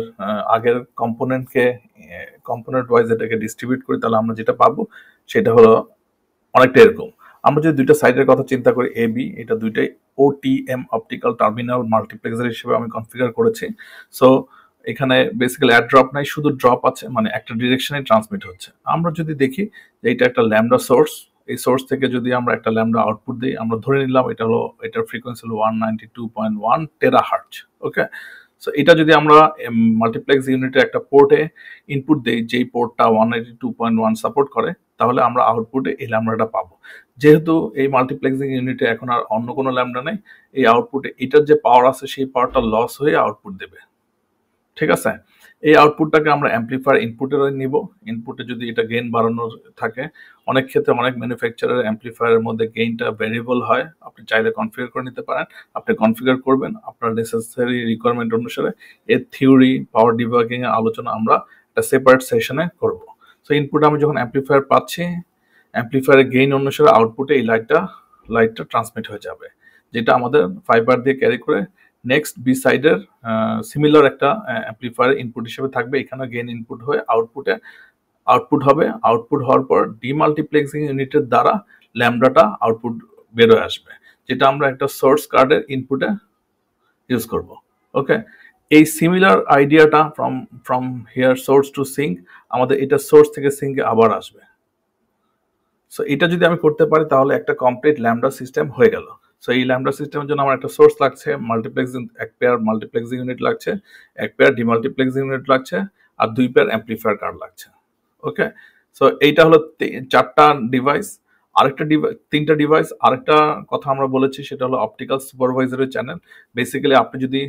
আগের কম্পোনেন্ট ওয়াইজ এটাকে ডিস্ট্রিবিউট করি, তাহলে আমরা যেটা পাবো সেটা হলো অনেকটা এরকম। আমরা যদি দুইটা সাইডের কথা চিন্তা করি, এ বি, এটা দুইটাই OTM অপটিক্যাল টার্মিনাল মাল্টিপ্লেক্সার হিসেবে আমি কনফিগার করেছি। সো এখানে বেসিক্যালি অ্যাড ড্রপ নাই, শুধু ড্রপ আছে, মানে একটা ডিরেকশনে ট্রান্সমিট হচ্ছে। আমরা যদি দেখি যে এটা একটা ল্যামডা সোর্স, এই সোর্স থেকে যদি আমরা একটা ল্যামডা আউটপুট দিই, আমরা ধরে নিলাম এটা হলো, এটার ফ্রিকোয়েন্সি হলো 192.1 টেরাহার্টজ। ওকে, সো এটা যদি আমরা মাল্টিপ্লেক্স ইউনিটের একটা পোর্টে ইনপুট দেই, যেই পোর্টটা 192.1 সাপোর্ট করে, তাহলে আমরা আউটপুটে এই ল্যামডাটা পাবো। যেহেতু এই মাল্টিপ্লেক্সিং ইউনিটে এখন আর অন্য কোনো ল্যামডা নেই, এই আউটপুটে এটার যে পাওয়ার আছে সেই পাওয়ারটা লস হয়ে আউটপুট দেবে। ঠিক আছে, এই আউটপুটটাকে আমরা অ্যাম্পলিফায়ার ইনপুটে নিব। ইনপুটে যদি এটা গেইন বাড়ানোর থাকে, অনেক ক্ষেত্রে অনেক ম্যানুফ্যাকচারার অ্যাম্পলিফায়ারের মধ্যে গেইনটা ভেরিয়েবল হয়, আপনি চাইলে কনফিগার করে নিতে পারেন। আপনি কনফিগার করবেন আপনার নেসেসারি রিকোয়ারমেন্ট অনুসারে। এর থিওরি, পাওয়ার ডিবাগিং এর আলোচনা আমরা একটা সেপারেট সেশনে করব। সো ইনপুটে আমি যখন অ্যাম্পলিফায়ার পাচ্ছি, অ্যাম্পলিফায়ারের গেইন অনুসারে আউটপুটে এই লাইটটা ট্রান্সমিট হয়ে যাবে, যেটা আমাদের ফাইবার দিয়ে ক্যারি করে নেক্সট বি সাইডের সিমিলার একটা অ্যাম্পলিফায়ার ইনপুট হিসেবে থাকবে। এখানে গেইন ইনপুট হয়ে আউটপুট হবে। আউটপুট হওয়ার পর ডিমাল্টিপ্লেক্সিং ইউনিটের দ্বারা ল্যামডাটা আউটপুট বেরোয় আসবে, যেটা আমরা একটা সোর্স কার্ডের ইনপুটে ইউজ করব। ওকে, এই সিমিলার আইডিয়াটা from here source to sink, আমাদের এটা সোর্স থেকে সিঙ্কে আবার আসবে। সো এটা যদি আমি করতে পারি, তাহলে একটা কমপ্লিট ল্যামডা সিস্টেম হয়ে গেল। সো এই ল্যামডা সিস্টেমের জন্য আমার একটা সোর্স লাগছে, এক পেয়ার মাল্টিপ্লেক্সিং ইউনিট লাগছে, এক পেয়ার ডিমাল্টিপ্লেক্সিং ইউনিট লাগছে, আর 2 পেয়ার অ্যাম্পলিফায়ার কার্ড লাগছে। ওকে, সো এইটা হলো 4টা ডিভাইস। তিনটা ডিভাইস। আরেকটা কথা আমরা বলেছি, সেটা হলো অপটিক্যাল সুপারভাইজারের চ্যানেল। বেসিক্যালি আপনি যদি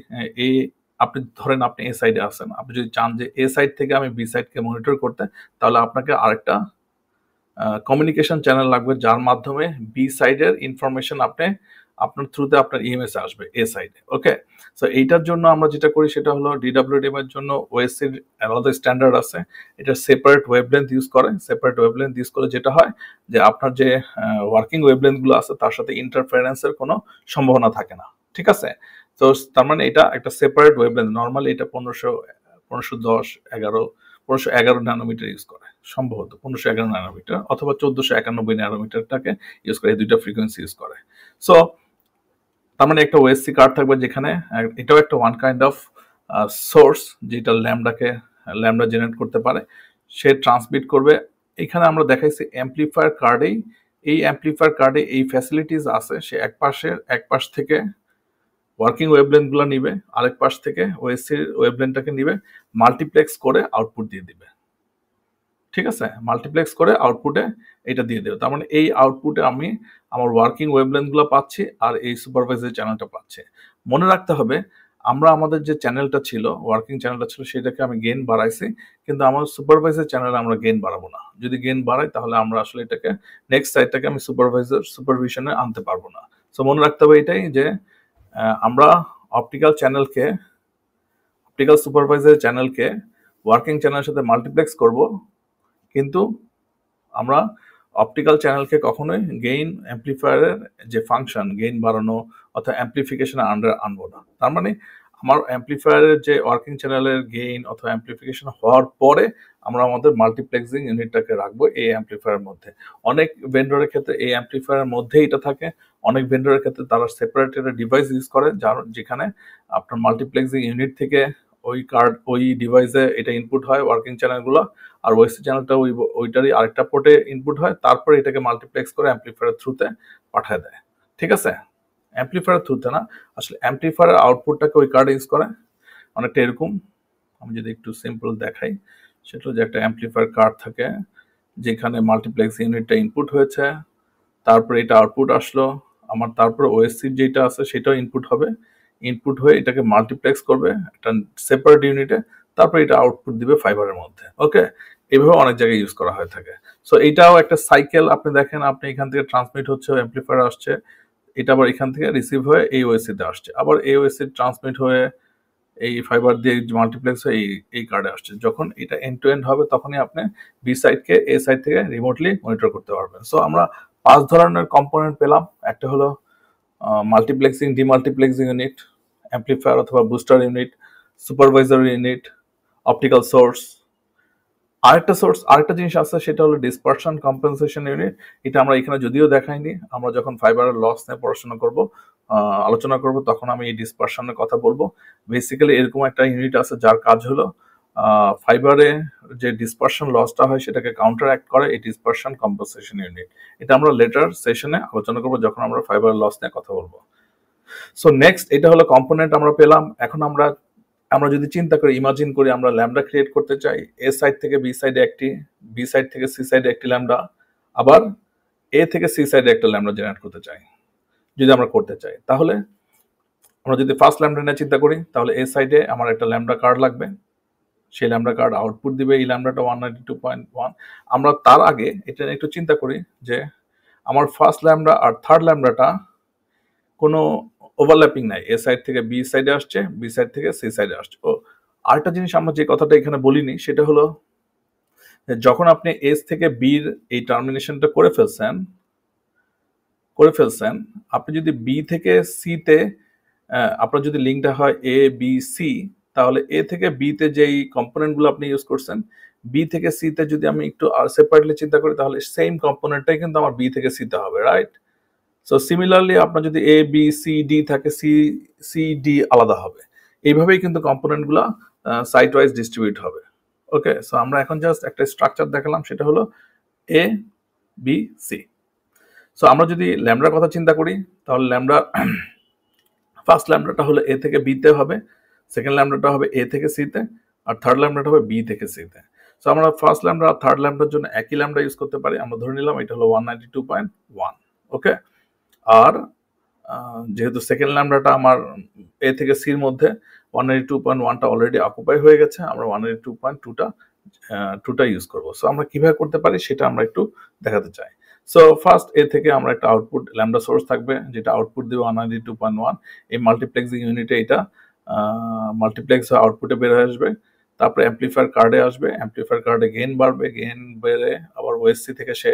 আপনি ধরেন আপনি এ সাইডে আছেন, আপনি যদি চান যে এ সাইড থেকে আমি বি সাইডকে মনিটর করতে, তাহলে আপনাকে আরেকটা কমিউনিকেশন চ্যানেল লাগবে, যার মাধ্যমে বি সাইডের ইনফরমেশন আপনার থ্রুতে আপনার ইএমএস আসবে এ সাইডে। ওকে, সো এইটার জন্য আমরা যেটা করি সেটা হলো ডিডব্লিউডিএম এর জন্য ওএসসির আলাদা স্ট্যান্ডার্ড আছে, এটা সেপারেট ওয়েভলেন্থ ইউজ করে। সেপারেট ওয়েভলেন্থ ইউজ করে যেটা হয় যে আপনার যে ওয়ার্কিং ওয়েভলেন্থ গুলো আছে তার সাথে ইন্টারফারেন্সের কোনো সম্ভাবনা থাকে না। ঠিক আছে, তো তার মানে এটা একটা সেপারেট ওয়েভলেন্থ। নর্মালি এটা 1511 ন্যানোমিটার ইউজ করে, সম্ভবত 1511 ন্যানোমিটার অথবা 1491 ন্যানোমিটারটাকে ইউজ করে, এই দুইটা ফ্রিকোয়েন্সি ইউজ করে। সো তার মানে একটা ওএসসি কার্ড থাকবে, যেখানে এটাও একটা ওয়ান কাইন্ড অফ সোর্স, যেটা ল্যামডা জেনারেট করতে পারে, সে ট্রান্সমিট করবে। এখানে আমরা দেখাইছি অ্যাম্পলিফায়ার কার্ডে এই ফ্যাসিলিটিস আছে। সে এক পাশ থেকে ওয়ার্কিং ওয়েভলেন্থ গুলো নিবে, আরেক পাশ থেকে ওএসসির ওয়েভলেন্থটাকে নিবে, মাল্টিপ্লেক্স করে আউটপুট দিয়ে দিবে। ঠিক আছে, মাল্টিপ্লেক্স করে আউটপুটে এটা দিয়ে দেবে। তার মানে এই আউটপুটে আমি আমার ওয়ার্কিং ওয়েভলেন্থ গুলো পাচ্ছি, আর এই সুপারভাইজার চ্যানেলটা পাচ্ছি। মনে রাখতে হবে, আমাদের যে চ্যানেলটা ছিল, ওয়ার্কিং চ্যানেলটা ছিল, সেটাকে আমি গেইন বাড়াইছি, কিন্তু আমার সুপারভাইজার চ্যানেলে আমরা গেইন বাড়াবো না। যদি গেইন বাড়াই, তাহলে আমরা আসলে এটাকে নেক্সট সাইডটাকে আমি সুপারভিশনে আনতে পারবো না। সো মনে রাখতে হবে এটাই, যে আমরা অপটিক্যাল সুপারভাইজার চ্যানেলকে ওয়ার্কিং চ্যানেলের সাথে মাল্টিপ্লেক্স করব, কিন্তু আমরা অপটিক্যাল চ্যানেলকে কখনোই গেইন অ্যাম্পলিফায়ারের যে ফাংশন, গেইন বাড়ানো অথবা অ্যাম্পলিফিকেশনের আন্ডার আনবো না। তার মানে আমার অ্যাম্পলিফায়ারের যে ওয়ার্কিং চ্যানেলের গেইন অথবা অ্যাম্পলিফিকেশন হওয়ার পরে আমরা আমাদের মাল্টিপ্লেক্সিং ইউনিটটাকে রাখবো এই অ্যাম্পলিফায়ারের মধ্যে। অনেক ভেন্ডরের ক্ষেত্রে এই অ্যাম্পলিফায়ারের মধ্যেই এটা থাকে, অনেক ভেন্ডরের ক্ষেত্রে তারা সেপারেটেড ডিভাইস ইউজ করে, যেখানে আপনার মাল্টিপ্লেক্সিং ইউনিট থেকে ওই ডিভাইসে এটা ইনপুট হয় ওয়ার্কিং চ্যানেলগুলো, আর ওএসসি চ্যানেলটা ওইটারই আরেকটা পোর্টে ইনপুট হয়, তারপরে এটাকে মাল্টিপ্লেক্স করে অ্যাম্পলিফায়ারের থ্রুতে পাঠায় দেয়। ঠিক আছে, অ্যাম্পলিফায়ারের থ্রুতে না, আসলে অ্যাম্পলিফায়ারের আউটপুটটাকে ওই কার্ড ইউজ করে। অনেকটা এরকম, আমি যদি একটু সিম্পল দেখাই, সেটা যে একটা অ্যাম্পলিফায়ার কার্ড থাকে, যেখানে মাল্টিপ্লেক্স ইউনিটটা ইনপুট হয়েছে, তারপরে এটা আউটপুট আসলো আমার, তারপরে ওএসসির যেটা আছে সেটাও ইনপুট হয়ে এটাকে মাল্টিপ্লেক্স করবে একটা সেপারেট ইউনিটে, তারপরে এটা আউটপুট দিবে ফাইবারের মধ্যে। ওকে, এইভাবে অনেক জায়গায় ইউজ করা হয়ে থাকে। সো এইটাও একটা সাইকেল, আপনি দেখেন আপনি এখান থেকে ট্রান্সমিট হচ্ছে, অ্যাম্পলিফায়ার আসছে, এটা আবার এখান থেকে রিসিভ হয়ে এই ওএসসি তে আসছে, আবার এই ওএসসি ট্রান্সমিট হয়ে এই ফাইবার দিয়ে মাল্টিপ্লেক্স হয়ে এই কার্ডে আসছে। যখন এটা এন্ড টু এন্ড হবে তখনই আপনি বি সাইডকে এ সাইড থেকে রিমোটলি মনিটর করতে পারবেন। সো আমরা 5 ধরনের কম্পোনেন্ট পেলাম। একটা হলো মাল্টিপ্লেক্সিং, ডিমাল্টিপ্লেক্সিং ইউনিট, অ্যাম্পলিফায়ার অথবা booster unit, supervisory unit, optical source. আরেকটা জিনিস আছে, সেটা হলো ডিসপারশন কম্পেনসেশন ইউনিট। এটা আমরা এখানে যদিও দেখাইনি, আমরা যখন ফাইবারের লস নিয়ে পড়াশোনা করব, আলোচনা করব, তখন আমি এই ডিসপারশনের কথা বলবো। বেসিক্যালি এরকম একটা ইউনিট আছে যার কাজ হলো ফাইবারে যে ডিসপারশন লসটা হয় সেটাকে কাউন্টার অ্যাক্ট করে এই ডিসপারশন কম্পেনসেশন ইউনিট। এটা আমরা লেটার সেশনে আলোচনা করবো যখন আমরা ফাইবারের লস নিয়ে কথা বলবো। সো নেক্সট, এটা হলো কম্পোনেন্ট আমরা পেলাম। এখন আমরা যদি চিন্তা করি, ইমাজিন করি আমরা ল্যামডা ক্রিয়েট করতে চাই, এ সাইড থেকে বি সাইডে একটি, বি সাইড থেকে সি সাইডে একটি ল্যামডা, আবার এ থেকে সি সাইডে একটা ল্যামডা জেনারেট করতে চাই। যদি আমরা করতে চাই, তাহলে আমরা যদি ফার্স্ট ল্যামডা নিয়ে চিন্তা করি, তাহলে এ সাইডে আমার একটা ল্যামডা কার্ড লাগবে, সেই ল্যামডা কার্ড আউটপুট দিবে এই ল্যামডাটা 192.1। আমরা তার আগে এটা নিয়ে একটু চিন্তা করি যে আমার ফার্স্ট ল্যামডা আর থার্ড ল্যামডাটা কোনো ওভারল্যাপিং নাই, এ সাইড থেকে বি সাইডে আসছে, বি সাইড থেকে সি সাইডে আসছে। ও আরেকটা জিনিস আমরা যে কথাটা এখানে বলিনি, সেটা হলো যখন আপনি এস থেকে বির এই টার্মিনেশনটা করে ফেলছেন, আপনি যদি বি থেকে সি তে আপনার যদি লিঙ্কটা হয় এ বি সি, তাহলে এ থেকে বি তে যেই কম্পোনেন্টগুলো আপনি ইউজ করছেন, বি থেকে সি তে যদি আমি একটু আর সেপারেটলি চিন্তা করি, তাহলে সেম কম্পোনেন্টটাই কিন্তু আমার বি থেকে সি তে হবে, রাইট? সো সিমিলারলি আপনার যদি এ বি সি ডি থাকে, সি সি ডি আলাদা হবে। এইভাবেই কিন্তু কম্পোনেন্টগুলো সাইট ওয়াইজ ডিস্ট্রিবিউট হবে। ওকে, সো আমরা এখন জাস্ট একটা স্ট্রাকচার দেখালাম, সেটা হলো এ বি সি। সো আমরা যদি ল্যামডার কথা চিন্তা করি, তাহলে ল্যামডা ফার্স্ট ল্যামডাটা হলো এ থেকে বি তে হবে, সেকেন্ড ল্যামডাটা হবে এ থেকে সি তে, আর থার্ড ল্যামডাটা হবে বি থেকে সি তে। সো আমরা ফার্স্ট ল্যামডা আর থার্ড ল্যামডার জন্য একই ল্যামডা ইউজ করতে পারি। আমরা ধরে নিলাম এটা হলো 192.1। ওকে, আর যেহেতু সেকেন্ড ল্যামডাটা আমার এ থেকে সির মধ্যে 192.1টা অলরেডি অকুপাই হয়ে গেছে, আমরা 192.2টা ইউজ করবো। সো আমরা কিভাবে করতে পারি সেটা আমরা একটু দেখাতে চাই। সো ফার্স্ট এ থেকে আমরা একটা আউটপুট ল্যামডা সোর্স থাকবে, যেটা আউটপুট দেবে 192.1। এই মাল্টিপ্লেক্সিং ইউনিটে এটা মাল্টিপ্লেক্স হয়ে আউটপুটে বের হয়ে আসবে। তারপরে অ্যাম্পলিফায়ার কার্ডে আসবে, অ্যাম্পলিফায়ার কার্ডে গেইন বাড়বে, গেইন বেড়ে আবার ওএসসি থেকে সে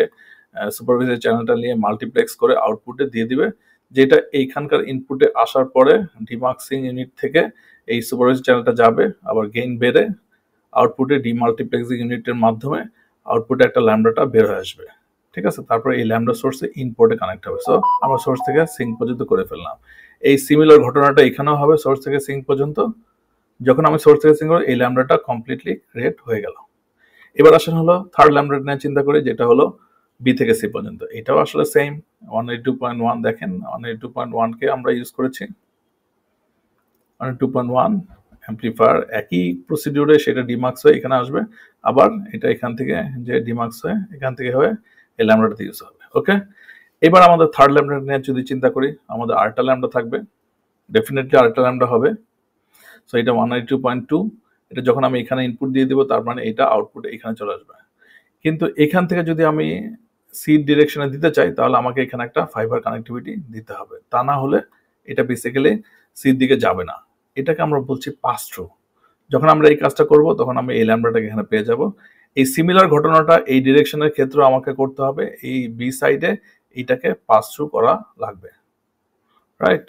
সুপারভাইজার চ্যানেলটা নিয়ে মাল্টিপ্লেক্স করে আউটপুটে দিয়ে দিবে, যেটা এইখানকার ইনপুটে আসার পরে ডিমাক্সিং ইউনিট থেকে এই সুপারভাইজার চ্যানেলটা যাবে, আবার গেইন বেড়ে আউটপুটে ডিমাল্টিপ্লেক্সিং ইউনিটের মাধ্যমে আউটপুটে একটা ল্যামডাটা বের হয়ে আসবে। ঠিক আছে, তারপরে এই ল্যামডা সোর্সে ইনপুটে কানেক্ট হবে। সো আমরা সোর্স থেকে সিঙ্ক পর্যন্ত করে ফেললাম। এই সিমিলার ঘটনাটা এখানেও হবে, সোর্স থেকে সিঙ্ক পর্যন্ত। যখন আমি সোর্স থেকে সিঙ্ক করব, এই ল্যামডাটা কমপ্লিটলি ক্রিয়েট হয়ে গেল। এবার আসেন হলো থার্ড ল্যামডাটা নিয়ে চিন্তা করি, যেটা হলো বি থেকে সি পর্যন্ত। এটাও আসলে সেম 182.1। দেখেন 182.1কে আমরা ইউজ করেছি, 182.1 অ্যাম্পলিফায়ার একই প্রসিডিউরে সেটা ডিমাক্স হয়ে এখানে আসবে, আবার এটা এখান থেকে যে ডিমাক্স হয়ে এখান থেকে হয়ে এই ল্যামডাটাতে ইউজ হবে। ওকে, এবার আমাদের থার্ড ল্যামডা নিয়ে যদি চিন্তা করি, আমাদের আরেকটা ল্যামডা থাকবে, ডেফিনেটলি আরেকটা ল্যামডা হবে। সো এটা 192.2, এটা যখন আমি এখানে ইনপুট দিয়ে দিব, তার মানে এটা আউটপুট এখানে চলে আসবে। কিন্তু এখান থেকে যদি আমি সি ডিরেকশনে দিতে চাই, তাহলে আমাকে এখানে একটা ফাইবার কানেক্টিভিটি দিতে হবে, তা না হলে এটা বেসিক্যালি সির দিকে যাবে না। এটাকে আমরা বলছি পাস থ্রু। যখন আমরা এই কাজটা করব, তখন আমি এই ল্যামডাটাকে এখানে পেয়ে যাব। এই সিমিলার ঘটনাটা এই ডিরেকশনের ক্ষেত্রে আমাকে করতে হবে, এই বি সাইডে এইটাকে পাস থ্রু করা লাগবে, রাইট?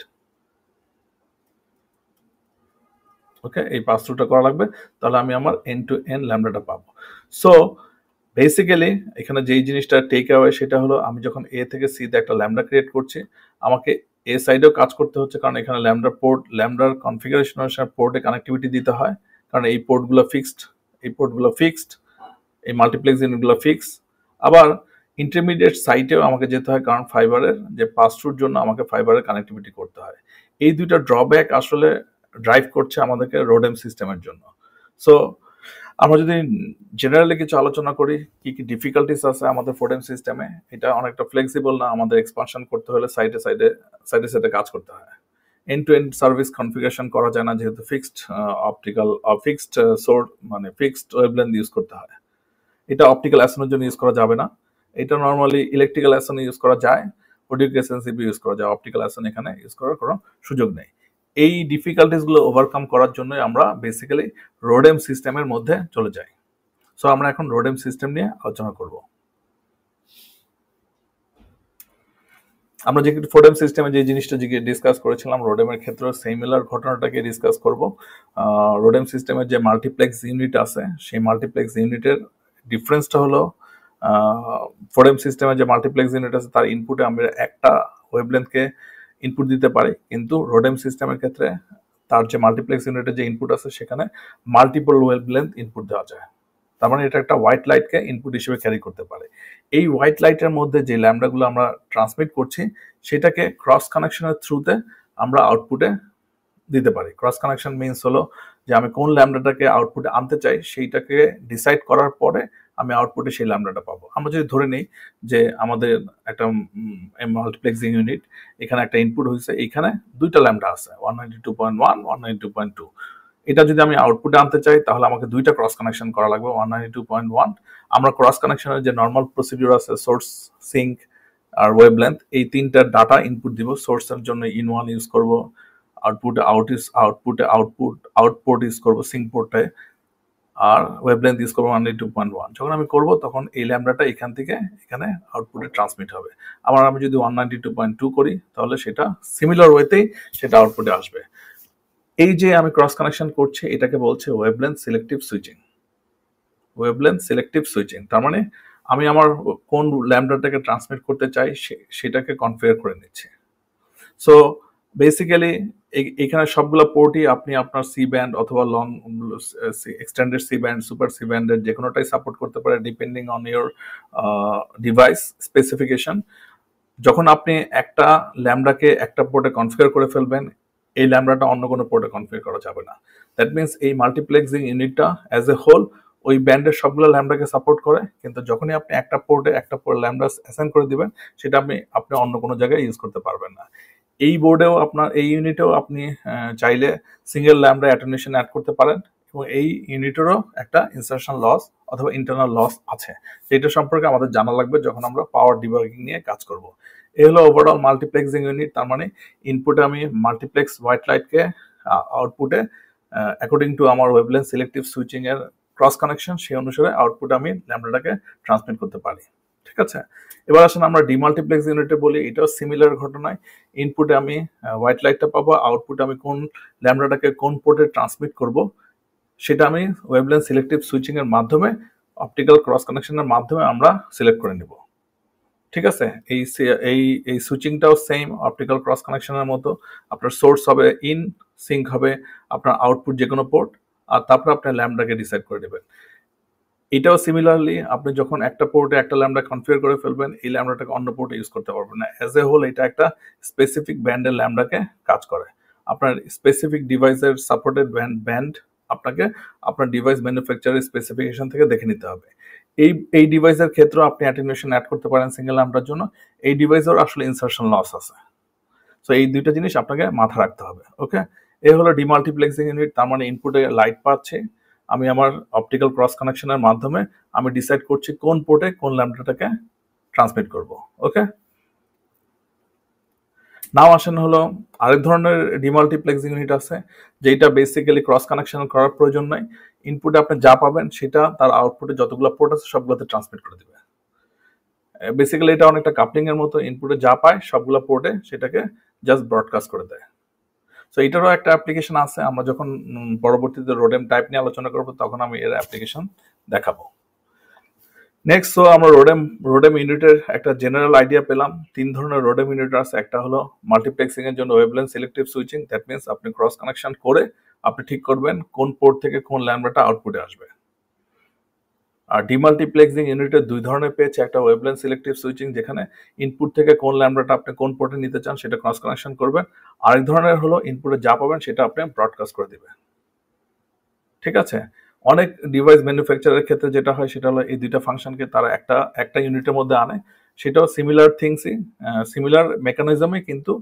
ওকে, এই পাস থ্রুটা করা লাগবে, তাহলে আমি আমার এন্ড টু এন্ড ল্যামডাটা পাবো। সো বেসিক্যালি এখানে যেই জিনিসটা টেক অ্যাওয়ে, সেটা হলো আমি যখন এ থেকে সি তে একটা ল্যামডা ক্রিয়েট করছি, আমাকে এ সাইডেও কাজ করতে হচ্ছে, কারণ এখানে ল্যামডার কনফিগারেশন অনুসারে পোর্টে কানেক্টিভিটি দিতে হয়, কারণ এই পোর্টগুলো ফিক্সড, এই মাল্টিপ্লেক্স ইউনিটগুলো ফিক্স। আবার ইন্টারমিডিয়েট সাইটেও আমাকে যেতে হয়, কারণ ফাইবারের যে পাস থ্রুর জন্য আমাকে ফাইবারের কানেক্টিভিটি করতে হয়। এই দুইটা ড্রব্যাক আসলে ড্রাইভ করছে আমাদেরকে রোডেম সিস্টেমের জন্য। সো আমরা যদি জেনারেলি কিছু আলোচনা করি, কি কি ডিফিকাল্টিস আছে আমাদের ফোডেম সিস্টেমে, এটা অনেকটা ফ্লেক্সিবল না, আমাদের এক্সপানশন করতে হলে সাইডে কাজ করতে হয়। End to end service configuration করা যায় না, যেহেতু ফিক্সড অপটিক্যাল ফিক্সড সোর্স মানে ফিক্সড ওয়েভলেন্থ ইউজ করতে হয়। এটা অপটিক্যাল অ্যাসনের জন্য ইউজ করা যাবে না, এটা নর্মালি ইলেকট্রিক্যাল অ্যাসনে ইউজ করা যায়, অডিও কেস সেন্সিটিভ ইউজ করা যায়, অপটিক্যাল অ্যাসন এখানে ইউজ করার কোনো সুযোগ নেই। এই ডিফিকাল্টিসগুলো ওভারকাম করার জন্যই আমরা বেসিক্যালি রোডেম সিস্টেমের মধ্যে চলে যাই। সো আমরা এখন রোডেম সিস্টেম নিয়ে আলোচনা করব। আমরা যে ফোডেম সিস্টেমে যে জিনিসটা ডিসকাস করেছিলাম, রোডেমের ক্ষেত্রে সিমিলার ঘটনাটাকে ডিসকাস করব। রোডেম সিস্টেমের যে মাল্টিপ্লেক্স ইউনিট আছে, সেই মাল্টিপ্লেক্স ইউনিটের ডিফারেন্সটা হলো ফোডেম সিস্টেমের যে মাল্টিপ্লেক্স ইউনিট আছে তার ইনপুটে আমরা একটা ওয়েভলেন্থকে ইনপুট দিতে পারি, কিন্তু রোডেম সিস্টেমের ক্ষেত্রে তার যে মাল্টিপ্লেক্স ইউনিটের যে ইনপুট আছে সেখানে মাল্টিপল ওয়েভলেন্থ ইনপুট দেওয়া যায়। তার মানে এটা একটা হোয়াইট লাইটকে ইনপুট হিসেবে ক্যারি করতে পারে। এই হোয়াইট লাইটের মধ্যে যে ল্যাম্বডাগুলো আমরা ট্রান্সমিট করছি সেটাকে ক্রস কানেকশনের থ্রুতে আমরা আউটপুটে দিতে পারি। ক্রস কানেকশন মিনস হলো যে আমি কোন ল্যাম্বডাটাকে আউটপুটে আনতে চাই সেইটাকে ডিসাইড করার পরে আমি আউটপুটে সেই ল্যাম্বডাটা পাবো। আমরা যদি ধরে নিই যে আমাদের একটা মাল্টিপ্লেক্সিং ইউনিট, এখানে একটা ইনপুট হয়েছে, এইখানে দুইটা ল্যাম্বডা আছে 192.1 192.2। এটা যদি আমি আউটপুটে আনতে চাই তাহলে আমাকে দুইটা ক্রস কানেকশন করা লাগবে 192.1। আমরা ক্রস কানেকশনের যে নর্মাল প্রসিডিউর আছে, সোর্স, সিঙ্ক আর ওয়েভলেন্থ, এই তিনটা ডাটা ইনপুট দিব। সোর্সের জন্য ইন1 ইউজ করব, আউটপুটে আউটপুট ইউজ করব সিঙ্ক পোর্টে, আর ওয়েভলেন্থ ইউজ করবো 192.1। যখন আমি করব তখন এই ল্যাম্বডাটা এখান থেকে এখানে আউটপুটে ট্রান্সমিট হবে। আবার আমি যদি 192.2 করি তাহলে সেটা সিমিলার ওয়েতেই সেটা আউটপুটে আসবে। এই যে আমি ক্রস কানেকশন করছি এটাকে বলছে wavelength selective switching. Wavelength selective switching তার মানে আমি আমার কোন ল্যাম্বডাটাকে ট্রান্সমিট করতে চাই সেটাকে কনফিগার করে নিচ্ছি। সো বেসিক্যালি এখানে সবগুলো পোর্টই আপনি আপনার সি ব্যান্ড অথবা long extended C band, super C ব্যান্ডের যে কোনোটাই সাপোর্ট করতে পারে depending on your device specification. যখন আপনি একটা ল্যাম্বডাকে একটা পোর্টে কনফিগার করে ফেলবেন, এই ল্যাম্বডাটা অন্য কোনো পোর্টে কনফিগার করা যাবে না। দ্যাট মিনস এই মাল্টিপ্লেক্সিং ইউনিটটা অ্যাজ এ হোল ওই ব্যান্ডের সবগুলো ল্যাম্বডাকে সাপোর্ট করে, কিন্তু যখনই আপনি একটা পোর্টে ল্যাম্বডা অ্যাসাইন করে দিবেন সেটা আপনি অন্য কোনো জায়গায় ইউজ করতে পারবেন না। এই বোর্ডেও আপনার এই ইউনিটেও আপনি চাইলে সিঙ্গেল ল্যাম্বডা অ্যাটেনুয়েশন অ্যাড করতে পারেন, এবং এই ইউনিটেরও একটা ইনসারশন লস অথবা ইন্টারনাল লস আছে, যেটা সম্পর্কে আমাদের জানা লাগবে যখন আমরা পাওয়ার ডিবাগিং নিয়ে কাজ করব। এই হলো ওভারঅল মাল্টিপ্লেক্সিং ইউনিট। তার মানে ইনপুটে আমি মাল্টিপ্লেক্স হোয়াইট লাইটকে, আউটপুটে অ্যাকর্ডিং টু আমার ওয়েভলেন্থ সিলেক্টিভ সুইচিং এর ক্রস কানেকশন, সেই অনুসারে আউটপুটে আমি ল্যাম্বডাটাকে ট্রান্সমিট করতে পারি। ঠিক আছে, এবার আসেন আমরা ডিমাল্টিপ্লেক্স ইউনিটে বলি। এটাও সিমিলার ঘটনায় ইনপুটে আমি হোয়াইট লাইটটা পাবো, আউটপুটে আমি কোন ল্যাম্বডাটাকে কোন পোর্টে ট্রান্সমিট করব সেটা আমি ওয়েভলেন্থ সিলেক্টিভ সুইচিং এর মাধ্যমে, অপটিক্যাল ক্রস কানেকশনের মাধ্যমে আমরা সিলেক্ট করে নেব। ঠিক আছে, এই সুইচিংটাও সেম অপটিক্যাল ক্রস কানেকশনের মতো। আপনার সোর্স হবে ইন, সিঙ্ক হবে আপনার আউটপুট যে কোনো পোর্ট, আর তারপর আপনার ল্যাম্বডাকে ডিসাইড করে নেবেন। এটাও সিমিলারলি আপনি যখন একটা পোর্টে একটা ল্যাম্বডা কনফিগার করে ফেলবেন, এই ল্যাম্বডাটাকে অন্য পোর্টে ইউজ করতে পারবেন না। অ্যাজ এ হোল এটা একটা স্পেসিফিক ব্যান্ডের ল্যাম্বডাকে কাজ করে। আপনার স্পেসিফিক ডিভাইসের সাপোর্টেড ব্যান্ড আপনাকে আপনার ডিভাইস ম্যানুফ্যাকচারের স্পেসিফিকেশন থেকে দেখে নিতে হবে। এই ডিভাইসের ক্ষেত্রে আপনি অ্যাটেনুয়েশন অ্যাড করতে পারেন সিঙ্গেল ল্যাম্বডার জন্য। এই ডিভাইসের আসলে ইনসারশন লস আছে। সো এই দুইটা জিনিস আপনাকে মাথা রাখতে হবে। ওকে, এই হলো ডিমাল্টিপ্লেক্সিং ইউনিট। তার মানে ইনপুটে লাইট পাচ্ছে, আমি আমার অপটিক্যাল ক্রস কানেকশনের মাধ্যমে আমি ডিসাইড করছি কোন পোর্টে কোন ল্যাম্বডাটাকে ট্রান্সমিট করব। ওকে, নাও আসেন হলো আরেক ধরনের ডিমাল্টিপ্লেক্সিং ইউনিট আছে, যেটা বেসিক্যালি ক্রস কানেকশন করার প্রয়োজন নাই। ইনপুটে আপনি যা পাবেন সেটা তার আউটপুটে যতগুলো পোর্ট আছে সবগুলোতে ট্রান্সমিট করে দিবে। বেসিক্যালি এটা অনেকটা কাপলিং এর মতো, ইনপুটে যা পায় সবগুলো পোর্টে সেটাকে জাস্ট ব্রডকাস্ট করে দেয়। সো এটারও একটা অ্যাপ্লিকেশন আছে, আমরা যখন পরবর্তীতে রোডেম টাইপ নিয়ে আলোচনা করবো তখন আমি এর অ্যাপ্লিকেশন দেখাবো। নেক্সট, সো আমরা রোডেম ইউনিটের একটা জেনারেল আইডিয়া পেলাম। তিন ধরনের রোডেম ইউনিট আছে। একটা হলো মাল্টিপ্লেক্সিং এর জন্য wavelength selective switching, that means আপনি ক্রস কানেকশন করে আপনি ঠিক করবেন কোন পোর্ট থেকে কোন ল্যাম্বডাটা আউটপুটে আসবে। আর ডিমাল্টিপ্লেক্সিং ইউনিটের দুই ধরনের পেয়েছে, একটা ওয়েভলেন্থ সিলেক্টিভ সুইচিং যেখানে ইনপুট থেকে কোন ল্যাম্বডাটা আপনি কোন পোর্টে নিতে চান সেটা ক্রস কানেকশন করবেন। আরেক ধরনের হলো ইনপুটে যা পাবেন সেটা আপনি ব্রডকাস্ট করে দিবেন। ঠিক আছে, অনেক ডিভাইস ম্যানুফ্যাকচারের ক্ষেত্রে যেটা হয় সেটা হলো এই দুইটা ফাংশনকে তারা একটা ইউনিটের মধ্যে আনে। সেটাও সিমিলার থিংসই, সিমিলার মেকানিজমে, কিন্তু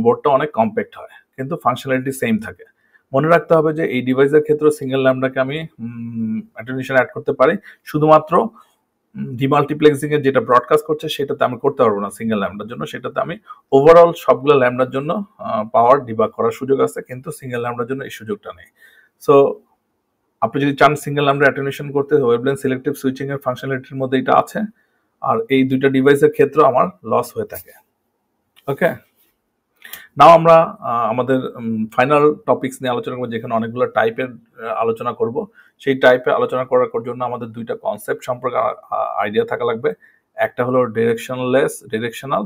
বোর্ডটা অনেক কম্প্যাক্ট হয়, কিন্তু ফাংশনালিটি সেম থাকে। মনে রাখতে হবে যে এই ডিভাইসের ক্ষেত্রে সিঙ্গেল ল্যাম্বডাকে আমি অ্যাটেনুয়েশন অ্যাড করতে পারি, শুধুমাত্র ডিমাল্টিপ্লেক্সিং এর যেটা ব্রডকাস্ট করছে সেটাতে আমি করতে পারবো না সিঙ্গেল ল্যাম্বডার জন্য, সেটাতে আমি ওভারঅল সবগুলো ল্যাম্বডার জন্য পাওয়ার ডিবাগ করার সুযোগ আছে, কিন্তু সিঙ্গেল ল্যাম্বডার জন্য এই সুযোগটা নেই। সো আপনি যদি চান সিঙ্গেল ল্যাম্বডা অ্যাটেনুয়েশন করতে, ওয়েভলেন্থ সিলেক্টিভ সুইচিং এর ফাংশনালিটির মধ্যে এটা আছে, আর এই দুইটা ডিভাইসের ক্ষেত্রে আমার লস হয়ে থাকে। ওকে, নাও আমরা আমাদের ফাইনাল টপিকস নিয়ে আলোচনা করবো, যেখানে অনেকগুলো টাইপের আলোচনা করব। সেই টাইপে আলোচনা করার জন্য আমাদের দুইটা কনসেপ্ট সম্পর্কে আইডিয়া থাকা লাগবে। একটা হলো ডিরেকশনাল,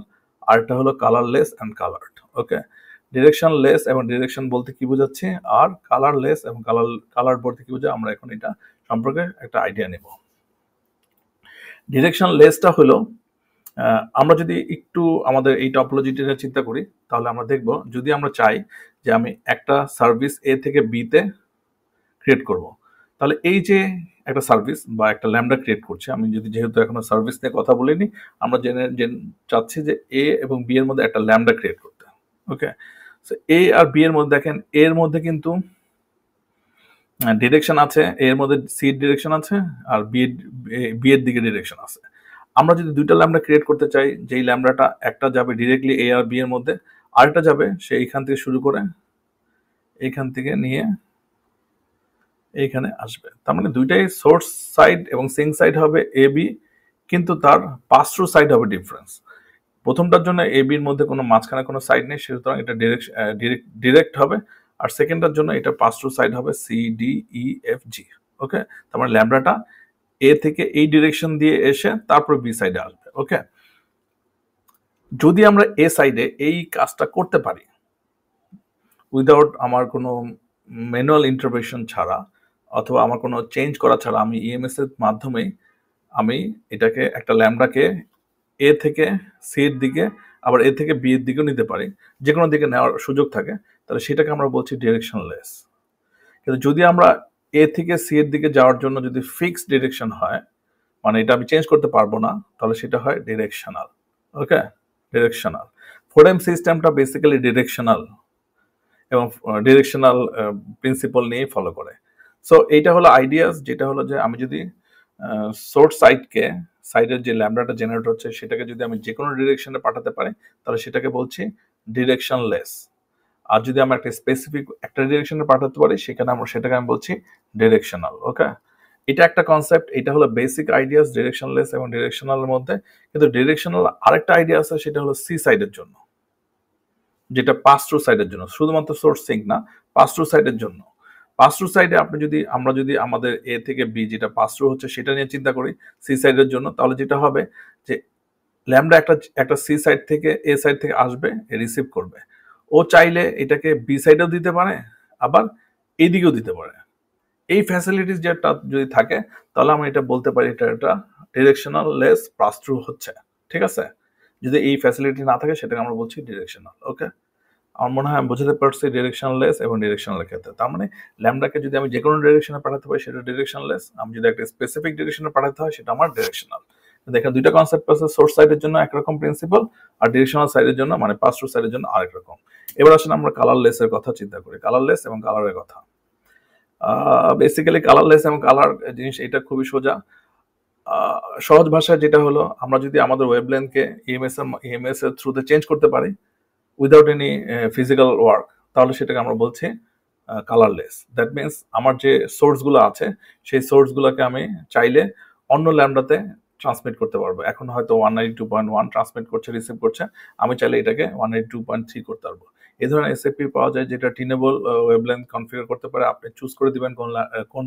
আরটা হলো কালারলেস অ্যান্ড কালার্ড। ওকে, ডিরেকশনলেস এবং ডিরেকশন বলতে কি বোঝাচ্ছে, আর কালারলেস এবং কালার্ড বলতে কি বোঝায়, আমরা এখন এটা সম্পর্কে একটা আইডিয়া নেব। ডিরেকশনলেসটা হলো, আমরা যদি একটু আমাদের এই টপোলজিটা চিন্তা করি, তাহলে আমরা দেখব যদি আমরা চাই যে আমি একটা সার্ভিস এ থেকে বি তে ক্রিয়েট করব, তাহলে এই যে একটা সার্ভিস বা একটা ল্যাম্বডা ক্রিয়েট করছে, আমি যদি যেহেতু এখনো সার্ভিস নিয়ে কথা বলিনি, আমরা চাচ্ছি যে এ এবং বি এর মধ্যে একটা ল্যাম্বডা ক্রিয়েট করতে। ওকে, সো এ আর বি এর মধ্যে দেখেন, এর মধ্যে কিন্তু ডিরেকশন আছে, এর মধ্যে সি ডিরেকশন আছে, আর বি এর দিকে ডিরেকশন আছে। আমরা যদি দুইটা ল্যাম্বডা ক্রিয়েট করতে চাই, যেই ল্যাম্বডাটা একটা যাবে ডিরেক্টলি এ আর বি এর মধ্যে, আরেকটা যাবে সে এইখান থেকে শুরু করে এইখান থেকে নিয়ে এইখানে আসবে। তার মানে দুইটাই সোর্স সাইড এবং সিঙ্ক সাইড হবে এ বি, কিন্তু তার পাস থ্রু সাইড হবে ডিফারেন্স। প্রথমটার জন্য এ বির মধ্যে কোনো মাঝখানে কোনো সাইড নেই, সুতরাং এটা ডিরেক্ট হবে, আর সেকেন্ডটার জন্য এটা পাস থ্রু সাইড হবে C D E F G. Okay, তার মানে ল্যাম্বডাটা এ থেকে এই ডিরেকশন দিয়ে এসে তারপর বি সাইডে আসবে। ওকে, যদি আমরা এ সাইডে এই কাজটা করতে পারি উইদাউট আমার কোনো ম্যানুয়াল ইন্টারভেনশন ছাড়া, অথবা আমার কোনো চেঞ্জ করা ছাড়া, আমি ইএমএস এর মাধ্যমেই আমি এটাকে একটা ল্যাম্বডাকে এ থেকে সি এর দিকে আবার এ থেকে বি এর দিকেও নিতে পারি, যে কোনো দিকে নেওয়ার সুযোগ থাকে, তাহলে সেটাকে আমরা বলছি ডিরেকশনলেস। কিন্তু যদি আমরা এ থেকে সি এর দিকে যাওয়ার জন্য যদি ফিক্সড ডিরেকশন হয়, মানে এটা আমি চেঞ্জ করতে পারবো না, তাহলে সেটা হয় ডিরেকশনাল। ওকে, ডিরেকশনাল ফোরেম সিস্টেমটা বেসিক্যালি ডিরেকশনাল এবং ডিরেকশনাল প্রিন্সিপাল নিয়ে ফলো করে। সো এইটা হলো আইডিয়াস, যেটা হলো যে আমি যদি সোর্স সাইডের যে ল্যাম্বডাটা জেনারেট হচ্ছে সেটাকে যদি আমি যে কোনো ডিরেকশনে পাঠাতে পারি, তাহলে সেটাকে বলছি ডিরেকশনলেস। আর যদি আমরা একটা স্পেসিফিক একটা ডিরেকশনে পাঠাতে পারি, সেটাকে আমি বলছি ডিরেকশনাল। ওকে, এটা একটা কনসেপ্ট, এটা হলো বেসিক আইডিয়াস ডিরেকশনলেস এবং ডিরেকশনালের মধ্যে। কিন্তু ডিরেকশনাল আরেকটা আইডিয়া আছে, সেটা হলো সি সাইডের জন্য, যেটা পাস থ্রু সাইডের জন্য, শুধুমাত্র সোর্স সিঙ্ক না, পাস থ্রু সাইডের জন্য। পাস থ্রু সাইডে আমরা যদি আমাদের এ থেকে বি যেটা পাস থ্রু হচ্ছে সেটা নিয়ে চিন্তা করি সি সাইডের জন্য, তাহলে যেটা হবে যে ল্যাম্বডা একটা সি সাইড থেকে এ সাইড থেকে আসবে, রিসিভ করবে। ও চাইলে এটাকে বি সাইডেও দিতে পারে, আবার এইদিকেও দিতে পারে। এই ফ্যাসিলিটিস যেটা যদি থাকে, তাহলে আমরা এটা বলতে পারি এটা একটা ডিরেকশনাল লেস পাস থ্রু হচ্ছে। ঠিক আছে, যদি এই ফ্যাসিলিটি না থাকে সেটাকে আমরা বলছি ডিরেকশনাল। ওকে, আমার মনে হয় আমি বুঝতে পারছি ডিরেকশনলেস এবং ডিরেকশনাল ক্ষেত্রে। তার মানে ল্যাম্বডাকে যদি আমি যে কোনো ডিরেকশনে পাঠাতে পারি সেটা ডিরেকশনলেস, আমি যদি একটা স্পেসিফিক ডিরেকশনে পাঠাতে হয় সেটা আমার ডিরেকশনাল। দেখেন দুইটা কনসেপ্ট আছে, সোর্স সাইডের জন্য একরকম প্রিন্সিপাল, আর ডিরেকশনাল সাইডের জন্য মানে পাস থ্রু সাইডের জন্য আরেক রকম। এবার আসলে আমরা কালারলেস এর কথা চিন্তা করি, কালারলেস এবং কালারের কথা। বেসিক্যালি কালারলেস এবং কালার জিনিস এটা খুবই সোজা। সহজ ভাষায় যেটা হলো, আমরা যদি আমাদের ওয়েভলেন্থকে ইএমএস এর থ্রুতে চেঞ্জ করতে পারি উইদাউট এনি ফিজিক্যাল ওয়ার্ক, তাহলে সেটাকে আমরা বলছি কালারলেস। দ্যাট মিনস আমার যে সোর্সগুলো আছে সেই সোর্সগুলোকে আমি চাইলে অন্য ল্যাম্বডাতে ট্রান্সমিট করতে পারবো। এখন হয়তো 192.1 ট্রান্সমিট করছে, রিসিভ করছে, আমি চাইলে এটাকে 192.3 করতে পারবো। এই ধরনের এসএপি পাওয়া যায় যেটা টিনেবল ওয়েভলেন্থ কনফিগার করতে পারে। আপনি চুজ করে দিবেন কোন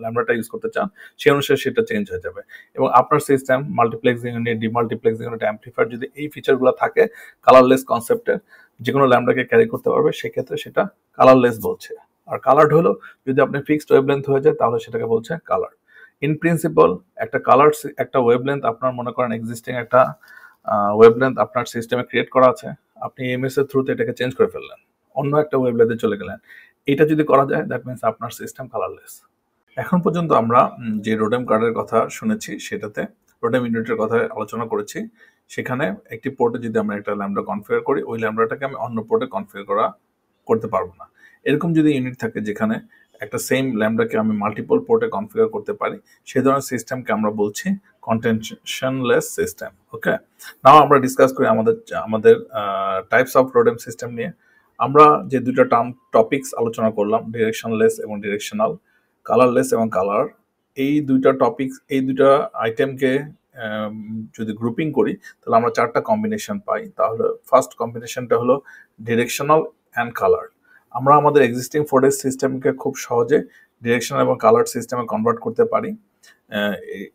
ল্যাম্বডাটা ইউজ করতে চান, সেই অনুসারে সেটা চেঞ্জ হয়ে যাবে। এবং আপনার system multiplexing unit, demultiplexing unit, amplifier যদি এই ফিচারগুলো থাকে কালারলেস কনসেপ্টের, যে কোনো ল্যাম্বডাকে ক্যারি করতে পারবে, সেক্ষেত্রে সেটা কালারলেস বলছে। আর কালার্ড হলো যদি আপনি ফিক্সড ওয়েভলেন্থ হয়ে যায়, তাহলে সেটাকে বলছে কালার। ইন প্রিন্সিপাল একটা ওয়েভলেন্থ আপনার মনে করেন এক্সিস্টিং একটা ওয়েভলেন্থ আপনার সিস্টেমে ক্রিয়েট করা আছে, আপনি এমএস এর থ্রুতে এটাকে চেঞ্জ করে ফেললেন, অন্য একটা ওয়েভলেন্থে চলে গেলেন, এটা যদি করা যায় দ্যাট মিনস আপনার সিস্টেম কালারলেস। এখন পর্যন্ত আমরা যে রোডেম কার্ডের কথা শুনেছি সেটাতে রোডেম ইউনিটের কথা আলোচনা করেছি। সেখানে একটি পোর্টে যদি আমরা একটা ল্যাম্বডা কনফিগার করি, ওই ল্যাম্বডাটাকে আমি অন্য পোর্টে কনফিগার করতে পারবো না। এরকম যদি ইউনিট থাকে যেখানে একটা সেম ল্যামডাকে আমি মাল্টিপল পোর্টে কনফিগার করতে পারি, সেই ধরনের সিস্টেমকে আমরা বলছি কন্টেনশনলেস সিস্টেম। ওকে, নাও আমরা ডিসকাস করি আমাদের আমাদের টাইপস অফ রোডেম সিস্টেম নিয়ে। আমরা যে দুইটা টপিকস আলোচনা করলাম, ডিরেকশনলেস এবং ডিরেকশনাল, কালারলেস এবং কালার, এই দুইটা টপিকস, এই দুইটা আইটেমকে যদি গ্রুপিং করি তাহলে আমরা চারটা কম্বিনেশন পাই। তাহলে ফার্স্ট কম্বিনেশনটা হলো ডিরেকশনাল অ্যান্ড কালার। আমরা আমাদের এক্সিস্টিং 4S সিস্টেমকে খুব সহজে ডিরেকশনাল এবং কালার সিস্টেমে কনভার্ট করতে পারি।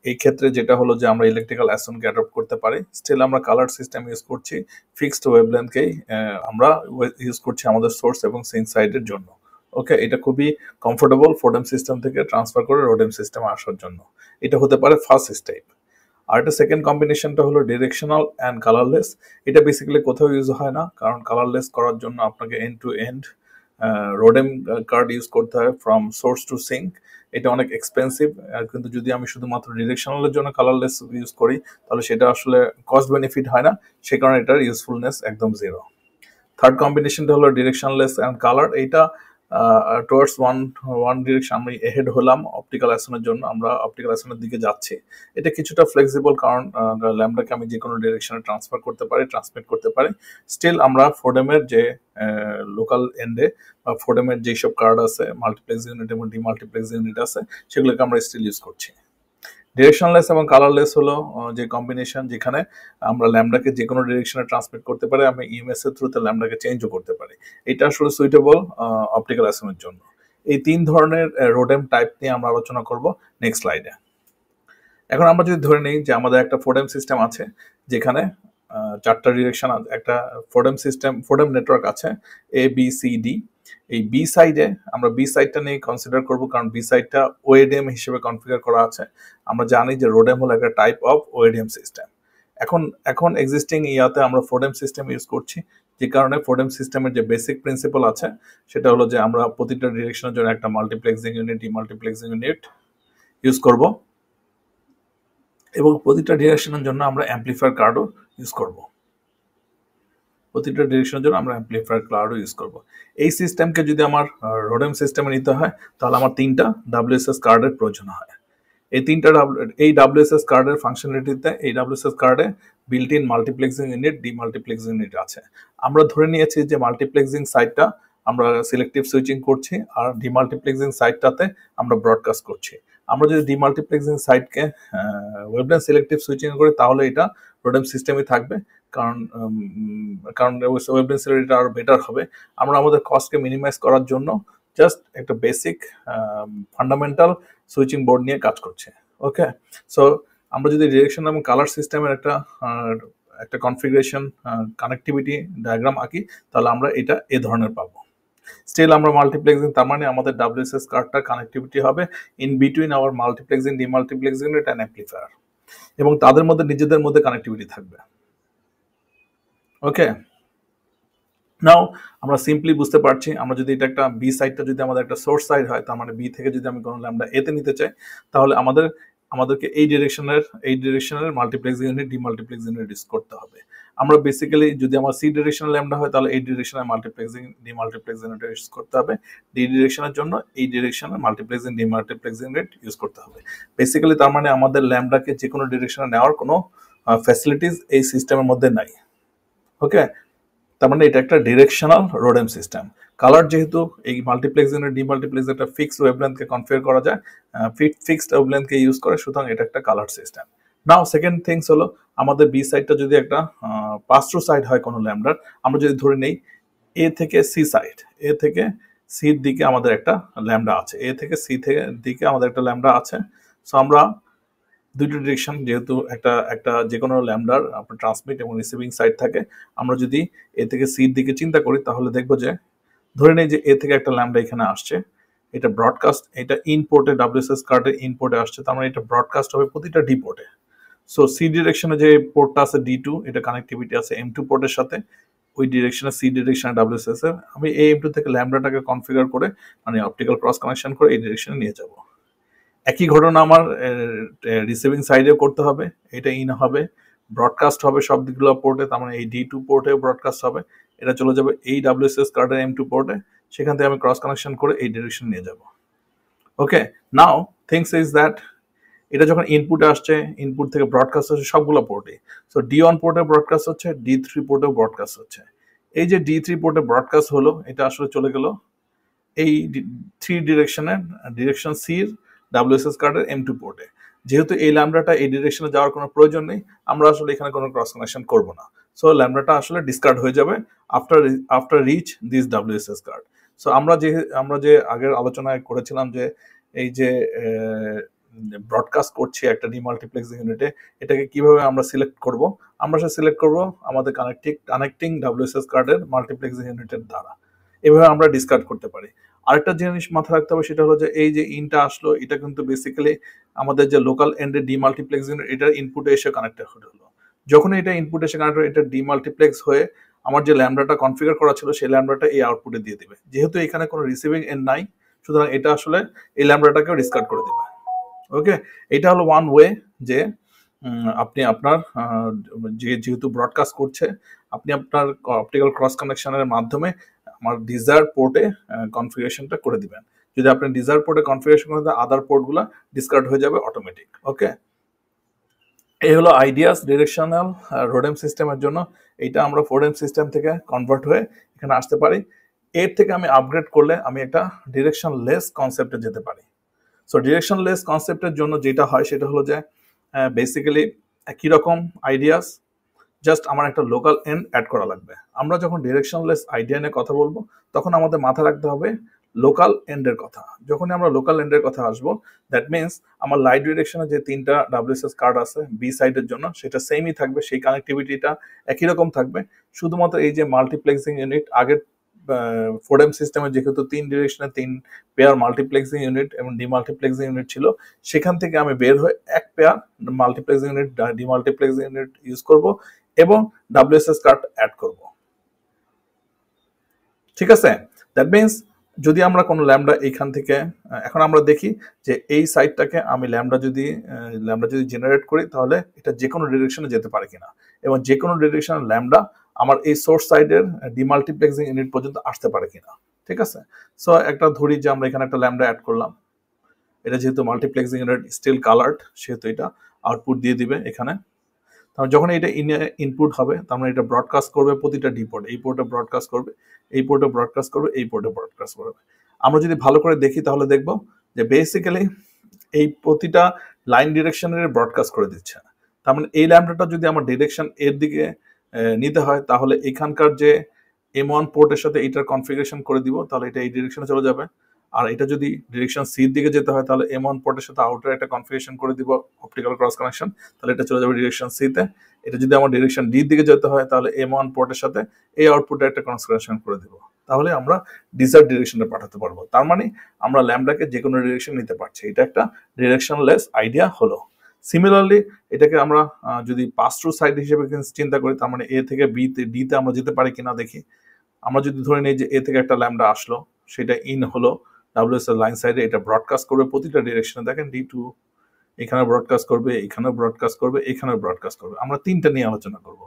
এই ক্ষেত্রে যেটা হলো যে আমরা ইলেকট্রিক্যাল অ্যাসনকে অ্যাডপ্ট করতে পারি। স্টিল আমরা কালার সিস্টেম ইউজ করছি, ফিক্সড ওয়েভলেন্থকেই আমরা ইউজ করছি আমাদের সোর্স এবং সিঙ্ক সাইডের জন্য। ওকে, এটা খুবই কমফোর্টেবল ফোডেম সিস্টেম থেকে ট্রান্সফার করে রোডেম সিস্টেমে আসার জন্য। এটা হতে পারে ফার্স্ট স্টেপ। আর একটা সেকেন্ড কম্বিনেশনটা হলো ডিরেকশনাল অ্যান্ড কালারলেস। এটা বেসিক্যালি কোথাও ইউজ হয় না, কারণ কালারলেস করার জন্য আপনাকে end to end ROADM card use করতে হয় ফ্রম সোর্স টু সিঙ্ক। এটা অনেক এক্সপেন্সিভ। কিন্তু যদি আমি শুধুমাত্র ডিরেকশনালের জন্য কালারলেস ইউজ করি তাহলে সেটা আসলে কস্ট বেনিফিট হয় না, সে কারণে এটার ইউজফুলনেস একদম জিরো। থার্ড কম্বিনেশনটা হলো ডিরেকশনলেস অ্যান্ড কালার। এইটা টুয়ার্ডস ওয়ান ডিরেকশন আমি এহেড হলাম অপটিক্যাল অ্যাসনের জন্য, আমরা অপটিক্যাল অ্যাসনের দিকে যাচ্ছি। এটা কিছুটা ফ্লেক্সিবল, কারণ ল্যামডাকে আমি যে কোনো ডিরেকশনে ট্রান্সফার করতে পারি, ট্রান্সমিট করতে পারি। স্টিল আমরা ফোডেমের যে লোকাল এন্ডে বা ফোডেমের যেসব কার্ড আছে, মাল্টিপ্লেক্স ইউনিট এবং ডিমাল্টিপ্লেক্স ইউনিট আছে, সেগুলোকে আমরা স্টিল ইউজ করছি। ডিরেকশনলেস এবং কালারলেস হলো যে কম্বিনেশন যেখানে আমরা ল্যামডাকে যে কোনো ডিরেকশনে ট্রান্সমিট করতে পারি, আমি ইএমএস এর থ্রুতে ল্যামডাকে চেঞ্জও করতে পারি। এটা আসলে সুইটেবল অপটিক্যাল অ্যাসনের জন্য। এই তিন ধরনের রোডেম টাইপ নিয়ে আমরা আলোচনা করব নেক্সট স্লাইডে। এখন আমরা যদি ধরে নিই যে আমাদের একটা ফোডেম সিস্টেম আছে যেখানে চারটা ডিরেকশন, একটা ফোডেম সিস্টেম, ফোডেম নেটওয়ার্ক আছে এ বি সি ডি। এই বি সাইডে আমরা বি সাইডটা নিয়ে কনসিডার করব, কারণ বি সাইডটা ওএডিএম হিসেবে কনফিগার করা আছে। আমরা জানি যে রোডেম হলো একটা টাইপ অফ ওএডিএম সিস্টেম। এখন এক্সিস্টিং ইয়াতে আমরা ফোডেম সিস্টেম ইউজ করছি, যে কারণে ফোডেম সিস্টেমের যে বেসিক প্রিন্সিপাল আছে সেটা হলো যে আমরা প্রতিটা ডিরেকশনের জন্য একটা multiplexing unit, demultiplexing unit use করব, এবং প্রতিটা ডিরেকশনের জন্য আমরা অ্যাম্পলিফায়ার কার্ডও ইউজ করব। প্রতিটা ডিরেকশনের জন্য আমরা অ্যাম্পলিফায়ার কার্ডও ইউজ করব। এই সিস্টেমকে যদি আমার রোডেম সিস্টেমে নিতে হয় তাহলে আমার তিনটা WSS কার্ডের প্রয়োজন হয়। এই WSS কার্ডের ফাংশনালিটিতে, এই WSS কার্ডে built in multiplexing unit, demultiplexing unit আছে। আমরা ধরে নিয়েছি যে মাল্টিপ্লেক্সিং সাইটটা আমরা সিলেক্টিভ সুইচিং করছি, আর ডিমাল্টিপ্লেক্সিং সাইটটাতে আমরা ব্রডকাস্ট করছি। আমরা যদি ডিমাল্টিপ্লেক্সিং সাইটকে ওয়েভলেন্থ সিলেক্টিভ সুইচিং করি তাহলে এটা রোডেম সিস্টেমই থাকবে, কারণ ওয়েভলেন্থ সিলেক্টিভ আরো বেটার হবে। আমরা আমাদের কস্টকে মিনিমাইজ করার জন্য জাস্ট একটা বেসিক ফান্ডামেন্টাল সুইচিং বোর্ড নিয়ে কাজ করছে। ওকে, সো আমরা যদি ডিরেকশন এবং কালার সিস্টেমের একটা কনফিগারেশন কানেক্টিভিটি ডায়াগ্রাম আঁকি তাহলে আমরা এটা এই ধরনের পাবো। স্টিল আমরা মাল্টিপ্লেক্সিং, তার মানে আমাদের WSS কার্ডটার কানেক্টিভিটি হবে in between our multiplexing, demultiplexing unit and amplifier, এবং তাদের মধ্যে নিজেদের মধ্যে কানেক্টিভিটি থাকবে। ওকে, নাও আমরা সিম্পলি বুঝতে পারছি, আমরা যদি এটা একটা বি সাইডটা যদি আমাদের একটা সোর্স সাইড হয়, তার মানে বি থেকে যদি আমি কোনো ল্যামডা এতে নিতে চাই তাহলে আমাদেরকে এই ডিরেকশনের multiplex unit, demultiplex unit use করতে হবে। আমরা বেসিক্যালি যদি আমার সি ডিরেকশনাল ল্যামডা হয় তাহলে এই ডিরেকশনের মাল্টিপ্লেক্সিং, ডিমাল্টিপ্লেক্স ইউনিট ইউজ করতে হবে। ডি ডিরেকশনের জন্য এই ডিরেকশনের মাল্টিপ্লেক্সিং, ডিমাল্টিপ্লেক্স ইউনিট ইউজ করতে হবে। বেসিক্যালি তার মানে আমাদের ল্যামডাকে যে কোনো ডিরেকশনে নেওয়ার কোনো ফ্যাসিলিটিস এই সিস্টেমের মধ্যে নাই। ওকে, তার মানে এটা একটা ডিরেকশনাল রোডেম সিস্টেম। কালার যেহেতু এই মাল্টিপ্লেক্স ইউনিট, ডিমাল্টিপ্লেক্স একটা ফিক্সড ওয়েভলেন্থকে কনফিগার করা যায়, ফিক্সড ওয়েভলেন্থকে ইউজ করে, সুতরাং এটা একটা কালার সিস্টেম। নাও সেকেন্ড থিংস হলো আমাদের বি সাইডটা যদি একটা পাস থ্রু সাইড হয় কোনো ল্যামডার, আমরা যদি ধরে নেই এ থেকে সি সাইড, এ থেকে সির দিকে আমাদের একটা ল্যামডা আছে, এ থেকে সি থেকে দিকে আমাদের একটা ল্যামডা আছে। সো আমরা দুইটা ডিরেকশন, যেহেতু একটা যে কোনো ল্যামডার আপনার ট্রান্সমিট এবং রিসিভিং সাইড থাকে, আমরা যদি এ থেকে সির দিকে চিন্তা করি তাহলে দেখবো যে ধরে নেই যে এ থেকে একটা ল্যামডা এখানে আসছে, এটা ব্রডকাস্ট, এটা ইনপোর্টে WSS কার্ডের ইনপোর্টে আসছে, তার মানে এটা ব্রডকাস্ট হবে প্রতিটা ডি পোর্টে। সো সি ডিরেকশনে যে পোর্টটা আছে D2, এটা কানেক্টিভিটি আছে M2 পোর্টের সাথে, ওই ডিরেকশনে সি ডিরেকশনে WSS এর আমি এই M2 থেকে ল্যামডাটাকে কনফিগার করে, মানে অপটিক্যাল ক্রস কানেকশন করে এই ডিরেকশনে নিয়ে যাব। একই ঘটনা আমার রিসিভিং সাইডেও করতে হবে, এটা ইন হবে, ব্রডকাস্ট হবে সব দিকগুলো পোর্টে, তার মানে এই D2 পোর্টে ব্রডকাস্ট হবে, এটা চলে যাবে এই WSS কার্ডের M2 পোর্টে, সেখান থেকে আমি ক্রস কানেকশন করে এই ডিরেকশন নিয়ে যাব। ওকে, নাও থিংস ইজ দ্যাট এটা যখন ইনপুটে আসছে, ইনপুট থেকে ব্রডকাস্ট হচ্ছে সবগুলো পোর্টে। সো D1 পোর্টে ব্রডকাস্ট হচ্ছে, D3 পোর্টেও ব্রডকাস্ট হচ্ছে। এই যে D3 পোর্টে ব্রডকাস্ট হলো, এটা আসলে চলে গেল এই থ্রি ডিরেকশনের ডিরেকশন সির WSS কার্ডের M2 পোর্টে। যেহেতু এই ল্যামডাটা এই ডিরেকশনে যাওয়ার কোনো প্রয়োজন নেই, আমরা আসলে এখানে কোনো ক্রস কানেকশন করব না। সো ল্যামডাটা আসলে ডিসকার্ড হয়ে যাবে after reach this WSS card. So আমরা যে আগের আলোচনায় করেছিলাম যে এই যে ব্রডকাস্ট করছি একটা ডিমাল্টিপ্লেক্সিং ইউনিটে, এটাকে কিভাবে আমরা সিলেক্ট করব? আমরা সেটা সিলেক্ট করব আমাদের কানেক্টিং WSS কার্ডের মাল্টিপ্লেক্সিং ইউনিটের দ্বারা। এভাবে আমরা ডিসকার্ড করতে পারি। আরেকটা জিনিস মাথায় রাখতে হবে, সেটা হলো যে এই যে ইনটা আসলো, এটা কিন্তু বেসিক্যালি আমাদের যে লোকাল এন্ডে ডিমাল্টিপ্লেক্স ইউনিট, এটার ইনপুটে এসে কানেক্টেড হলো। যখন এটা ইনপুটে এসে কানেক্ট হয়, এটা ডিমাল্টিপ্লেক্স হয়ে আমার যে ল্যামডাটা কনফিগার করা ছিল সেই ল্যামডাটা এই আউটপুটে দিয়ে দিবে। যেহেতু এখানে কোনো রিসিভিং এন্ড নাই, সুতরাং এটা আসলে এই ল্যামডাটাকেও ডিসকার্ড করে দিবে। ওকে, এটা হলো ওয়ান ওয়ে যে আপনি আপনার যেহেতু ব্রডকাস্ট করছে, আপনি আপনার অপটিক্যাল ক্রস কানেকশনের মাধ্যমে আমার ডিজায়ার পোর্টে কনফিগারেশনটা করে দিবেন। যদি আপনি ডিজায়ার পোর্টে কনফিগারেশন করে দেন, আদার পোর্টগুলো ডিসকার্ড হয়ে যাবে অটোমেটিক। ওকে, এই হলো আইডিয়াস ডিরেকশনাল রোডেম সিস্টেমের জন্য। এইটা আমরা ফোরডেম সিস্টেম থেকে কনভার্ট হয়ে এখানে আসতে পারি। এর থেকে আমি আপগ্রেড করলে আমি একটা ডিরেকশনলেস কনসেপ্টে যেতে পারি। সো ডিরেকশনলেস কনসেপ্টের জন্য যেটা হয় সেটা হলো যে বেসিক্যালি একই রকম আইডিয়াস, জাস্ট আমার একটা লোকাল এন্ড অ্যাড করা লাগবে। আমরা যখন ডিরেকশনলেস আইডিয়া নিয়ে কথা বলবো, তখন আমাদের মাথায় রাখতে হবে লোকাল এন্ডের কথা। যখনই আমরা লোকাল এন্ডের কথা আসবো, দ্যাট মিনস আমার লাইট ডিরেকশনে যে 3টা WSS কার্ড আছে বি সাইডের জন্য, সেটা সেমই থাকবে, সেই কানেক্টিভিটিটা একই রকম থাকবে। শুধুমাত্র এই যে মাল্টিপ্লেক্সিং ইউনিট, আগের ফোরডেম সিস্টেমে যেহেতু 3 ডিরেকশনে 3 পেয়ার মাল্টিপ্লেক্সিং ইউনিট এবং ডিমাল্টিপ্লেক্সিং ইউনিট ছিল, সেখান থেকে আমি বের হয়ে এক pair multiplexing unit demultiplexing unit use করব এবং WSS কার্ড অ্যাড করব। ঠিক আছে, দ্যাট মিনস যদি আমরা কোনো ল্যামডা এইখান থেকে, এখন আমরা দেখি যে এই সাইডটাকে আমি ল্যামডা যদি জেনারেট করি, তাহলে এটা যে কোনো ডিরেকশনে যেতে পারে কিনা, এবং যে কোনো ডিরেকশনের ল্যামডা আমার এই সোর্স সাইডের ডিমাল্টিপ্লেক্সিং ইউনিট পর্যন্ত আসতে পারে কিনা। ঠিক আছে, সো একটা ধরি যে আমরা এখানে একটা ল্যামডা অ্যাড করলাম, এটা যেহেতু মাল্টিপ্লেক্সিং ইউনিট স্টিল কালার্ড, সেহেতু এটা আউটপুট দিয়ে দিবে এখানে। তাহলে যখন এটা ইনপুট হবে, তার মানে এটা ব্রডকাস্ট করবে প্রতিটা ডি পোর্টে, এই পোর্টে ব্রডকাস্ট করবে, এই পোর্টে ব্রডকাস্ট করবে, এই পোর্টে ব্রডকাস্ট করবে। আমরা যদি ভালো করে দেখি তাহলে দেখব যে বেসিক্যালি এই প্রতিটা লাইন ডিরেকশনের ব্রডকাস্ট করে দিচ্ছে। তার মানে এই ল্যামডাটা যদি আমার ডিরেকশন এর দিকে নিতে হয়, তাহলে এখানকার যে M1 পোর্টের সাথে এটার কনফিগারেশন করে দিব, তাহলে এটা এই ডিরেকশনে চলে যাবে। আর এটা যদি ডিরেকশন সির দিকে যেতে হয়, তাহলে M1 পোর্টের সাথে আউটার একটা কনফিগারেশন করে দিব অপটিক্যাল ক্রস কানেকশন, তাহলে এটা চলে যাবে ডিরেকশন সিতে। এটা যদি আমার ডিরেকশন ডির দিকে যেতে হয়, তাহলে M1 পোর্টের সাথে এই আউটপুটে একটা কনফিগারেশন করে দিব, তাহলে আমরা ডিজায়ার ডিরেকশনে পাঠাতে পারবো। তার মানে আমরা ল্যামডাকে যে কোনো ডিরেকশন নিতে পারছি। এটা একটা ডিরেকশনলেস আইডিয়া হলো। সিমিলারলি এটাকে আমরা যদি পাস থ্রু সাইড হিসেবে চিন্তা করি, তার মানে এ থেকে ডিতে আমরা যেতে পারি কিনা দেখি। আমরা যদি ধরে নিই যে এ থেকে একটা ল্যামডা আসলো, সেটা ইন হলো WSS লাইন সাইডে, এটা ব্রডকাস্ট করবে প্রতিটা ডিরেকশনে। দেখেন D2 এখানে ব্রডকাস্ট করবে, এখানে ব্রডকাস্ট করবে, এখানে ব্রডকাস্ট করবে। আমরা তিনটা নিয়ে আলোচনা করব।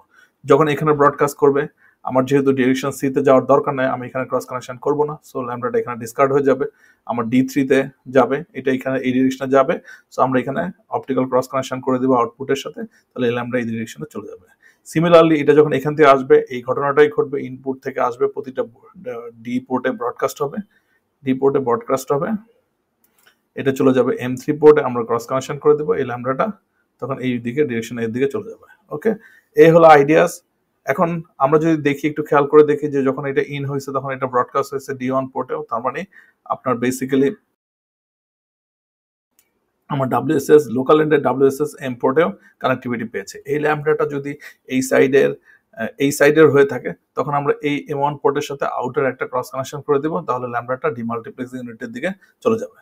যখন এখানে ব্রডকাস্ট করবে, আমার যেহেতু ডিরেকশন সিতে যাওয়ার দরকার নাই, আমি এখানে ক্রস কানেকশন করব না, সো ল্যামডাটা এখানে ডিসকার্ড হয়ে যাবে। আমার D3-তে যাবে, এটা এখানে এই ডিরেকশনে যাবে, সো আমরা এখানে অপটিক্যাল ক্রস কানেকশন করে দেবো আউটপুটের সাথে, তাহলে এই ল্যামডা এই ডিরেকশনে চলে যাবে। সিমিলারলি এটা যখন এখান থেকে আসবে, এই ঘটনাটাই ঘটবে, ইনপুট থেকে আসবে, প্রতিটা ডি পোর্টে ব্রডকাস্ট হবে, এটা চলে যাবে M3 পোর্টে, আমরা ক্রস কানেকশন করে দেবো এই ল্যামডাটা, তখন এই দিকে ডিরেকশন এর দিকে চলে যাবে। ওকে, এই হলো আইডিয়াস। এখন আমরা যদি দেখি, একটু খেয়াল করে দেখি যে যখন এটা ইন হয়েছে, তখন এটা ব্রডকাস্ট হয়েছে D1 পোর্টেও, তার মানে আপনার বেসিক্যালি আমার WSS লোকাল এন্ডের WSS M পোর্টেও কানেক্টিভিটি পেয়েছে। এই ল্যামডাটা যদি এই সাইডের হয়ে থাকে, তখন আমরা এই M1 পোর্টের সাথে আউটার একটা ক্রস কানেকশন করে দেব, তাহলে ল্যামডাটা ডিমাল্টিপ্লেক্সিং ইউনিটের দিকে চলে যাবে।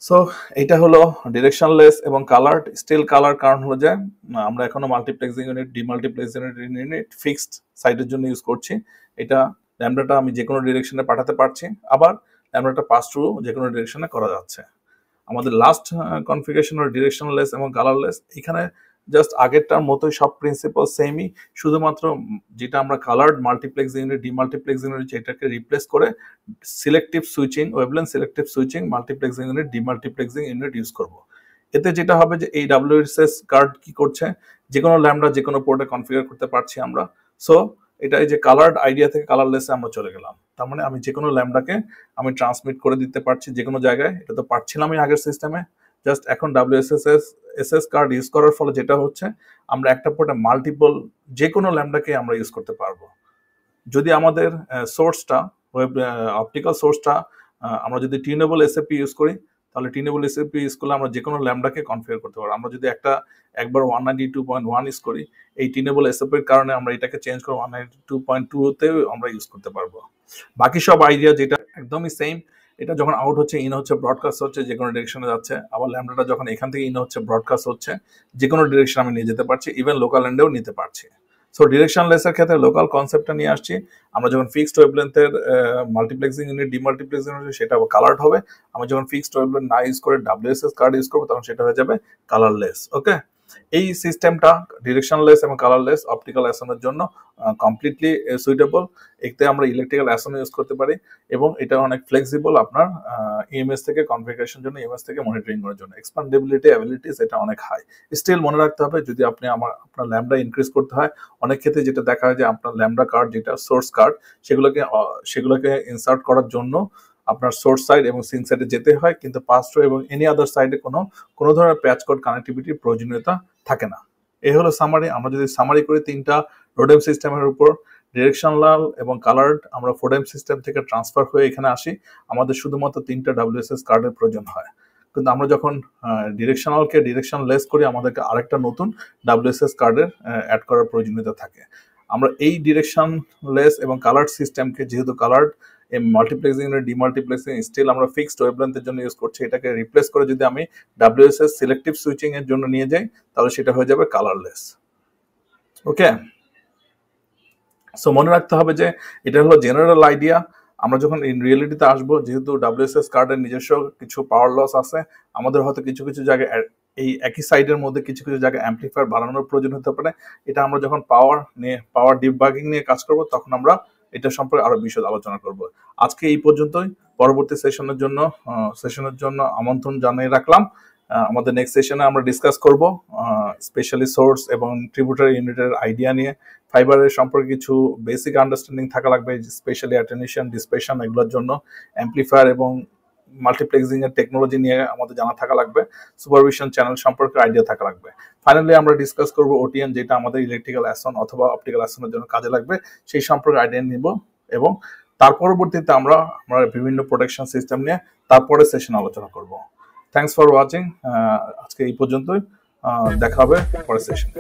সো এটা হলো ডিরেকশনলেস এবং কালার্ড, স্টিল কালার, কারণ হলো যে আমরা এখনো multiplexing unit demultiplexing unit fixed সাইডের জন্য ইউজ করছি। এটা ল্যামডাটা আমি যে কোনো ডিরেকশনে পাঠাতে পারছি, আবার ল্যামডাটা পাস থ্রু যে কোনো ডিরেকশনে করা যাচ্ছে। আমাদের লাস্ট কনফিগারেশন হলো ডিরেকশনলেস এবং কালারলেস। এখানে জাস্ট আগেরটার মতোই সব প্রিন্সিপাল সেমই, শুধুমাত্র যেটা আমরা coloured multiplex unit demultiplex unit যেটাকে রিপ্লেস করে selective switching wavelength selective switching multiplexing unit demultiplexing unit use করব। এতে যেটা হবে যে এই ডাব্লিউএসএস কার্ড কি করছে, যে কোনো ল্যাম্বডা যে কোনো পোর্টে কনফিগার করতে পারছি আমরা। সো এটা এই যে কালার্ড আইডিয়া থেকে কালারলেসে আমরা চলে গেলাম, তার মানে আমি যে কোনো ল্যাম্বডাকে আমি ট্রান্সমিট করে দিতে পারছি যে কোনো জায়গায়। এটা তো পারছিলামই আগের সিস্টেমে, জাস্ট এখন ডাব্লিউএসএস কার্ড ইউজ করার ফলে যেটা হচ্ছে আমরা একটা পোর্টে মাল্টিপল যে কোনো ল্যাম্বডাকে আমরা ইউজ করতে পারবো। যদি আমাদের সোর্সটা ওয়েব অপটিক্যাল সোর্সটা আমরা যদি টিউনেবল এসএপি ইউজ করি, তাহলে টিউনেবল এসএপি ইউজ করলে আমরা যে কোনো ল্যাম্বডাকে কনফিগার করতে পারবো। আমরা যদি একবার 192.1 ইউজ করি, এই টিউনেবল এসএপির কারণে আমরা এটাকে চেঞ্জ করে 192.2তেও আমরা ইউজ করতে পারবো। বাকি সব আইডিয়া যেটা একদমই সেম, এটা যখন আউট হচ্ছে ইন হচ্ছে ব্রডকাস্ট হচ্ছে যে কোনো ডিরেকশনে যাচ্ছে, আবার ল্যাম্বডাটা যখন এখান থেকে ইন হচ্ছে ব্রডকাস্ট হচ্ছে যে কোনো ডিরেকশন আমি নিয়ে যেতে পারছি, ইভেন লোকাল এন্ডেও নিতে পারছি। সো ডিরেকশনলেসের ক্ষেত্রে লোকাল কনসেপ্টটা নিয়ে আসছি। আমরা যখন fixed ওয়েভলেন্থের multiplexing unit demultiplexing unit সেটা কালার্ড হবে। আমি যখন ফিক্সড ওয়েভলেন্থ না ইউজ করে ডাব্লিউএসএস কার্ড ইউজ করবো তখন সেটা হয়ে যাবে কালারলেস। ওকে, এই সিস্টেমটা ডিরেকশনলেস এবং কালারলেস অপটিক্যাল অ্যাসনের জন্য কমপ্লিটলি সুইটেবল। এতে আমরা ইলেকট্রিক্যাল অ্যাসন ইউজ করতে পারি এবং এটা অনেক ফ্লেক্সিবল আপনার ইএমএস থেকে কনফিগারেশন জন্য, ইএমএস থেকে মনিটরিং করার জন্য। এক্সপান্ডেবিলিটি অ্যাবিলিটিস এটা অনেক হাই। স্টিল মনে রাখতে হবে যদি আপনি আপনার ল্যাম্বডা ইনক্রিজ করতে হয়, অনেক ক্ষেত্রে যেটা দেখা যায় যে আপনার ল্যাম্বডা কার্ড যেটা সোর্স কার্ড সেগুলোকে ইনসার্ট করার জন্য আপনার সোর্স সাইড এবং সিন সাইডে যেতে হয়, কিন্তু পাস থ্রু এবং এনি আদার সাইডে কোনো ধরনের প্যাচ কোড কানেক্টিভিটির প্রয়োজনীয়তা থাকে না। এই হলো সামারি। আমরা যদি সামারি করি তিনটা রোডেম সিস্টেমের উপর, ডিরেকশনাল এবং কালার্ড আমরা ফোডেম সিস্টেম থেকে ট্রান্সফার হয়ে এখানে আসি, আমাদের শুধুমাত্র তিনটা ডাব্লিউএসএস কার্ডের প্রয়োজন হয়। কিন্তু আমরা যখন ডিরেকশনালকে ডিরেকশনলেস করি আমাদেরকে আরেকটা নতুন ডাব্লিউএসএস কার্ডের অ্যাড করার প্রয়োজনীয়তা থাকে। আমরা এই ডিরেকশনলেস এবং কালার্ড সিস্টেমকে, যেহেতু কালার্ড মাল্টিপ্লেক্সিং ইউনিট ডিমাল্টিপ্লেক্সিং স্টিল আমরা ফিক্সড ওয়েভলেন্থের জন্য ইউজ করছি, এটাকে রিপ্লেস করে যদি আমি ডাব্লিউএসএস সিলেক্টিভ সুইচিং এর জন্য নিয়ে যাই তাহলে সেটা হয়ে যাবে কালারলেস। ওকে, সো মনে রাখতে হবে যে এটা হলো জেনারেল আইডিয়া। আমরা যখন ইন রিয়েলিটিতে আসবো, যেহেতু ডাব্লিউএসএস কার্ডের নিজস্ব কিছু পাওয়ার লস আছে, আমাদের হয়তো কিছু কিছু জায়গায় এই একই সাইডের মধ্যে কিছু কিছু জায়গায় অ্যাম্পলিফায়ার বাড়ানোর প্রয়োজন হতে পারে। এটা আমরা যখন পাওয়ার ডিবাগিং নিয়ে কাজ করব তখন আমরা এটা সম্পর্কে আরো বিশদ আলোচনা করব। আজকে এই পর্যন্তই। পরবর্তী সেশনের জন্য আমন্ত্রণ জানিয়ে রাখলাম। আমাদের নেক্সট সেশনে আমরা ডিসকাস করব স্পেশালি সোর্স এবং ট্রিবিউটারি ইউনিটের আইডিয়া নিয়ে। ফাইবারের সম্পর্কে কিছু বেসিক আন্ডারস্ট্যান্ডিং থাকা লাগবে, স্পেশালি অ্যাটেনুয়েশন, ডিসপেশন এগুলোর জন্য। অ্যাম্পলিফায়ার এবং মাল্টিপ্লেক্সিং এর টেকনোলজি নিয়ে আমাদের জানা থাকা লাগবে। সুপারভিশন চ্যানেল সম্পর্কে আইডিয়া থাকা লাগবে। ফাইনালি আমরা ডিসকাস করব ওটিএন, যেটা আমাদের ইলেকট্রিক্যাল অ্যাসন অথবা অপটিক্যাল অ্যাসনের জন্য কাজে লাগবে, সেই সম্পর্কে আইডিয়া নিব। এবং তার পরবর্তীতে আমরা বিভিন্ন প্রোটেকশন সিস্টেম নিয়ে তারপরে সেশন আলোচনা করব। Thanks for watching. আজকে এই পর্যন্তই, দেখা হবে পরের সেশনে।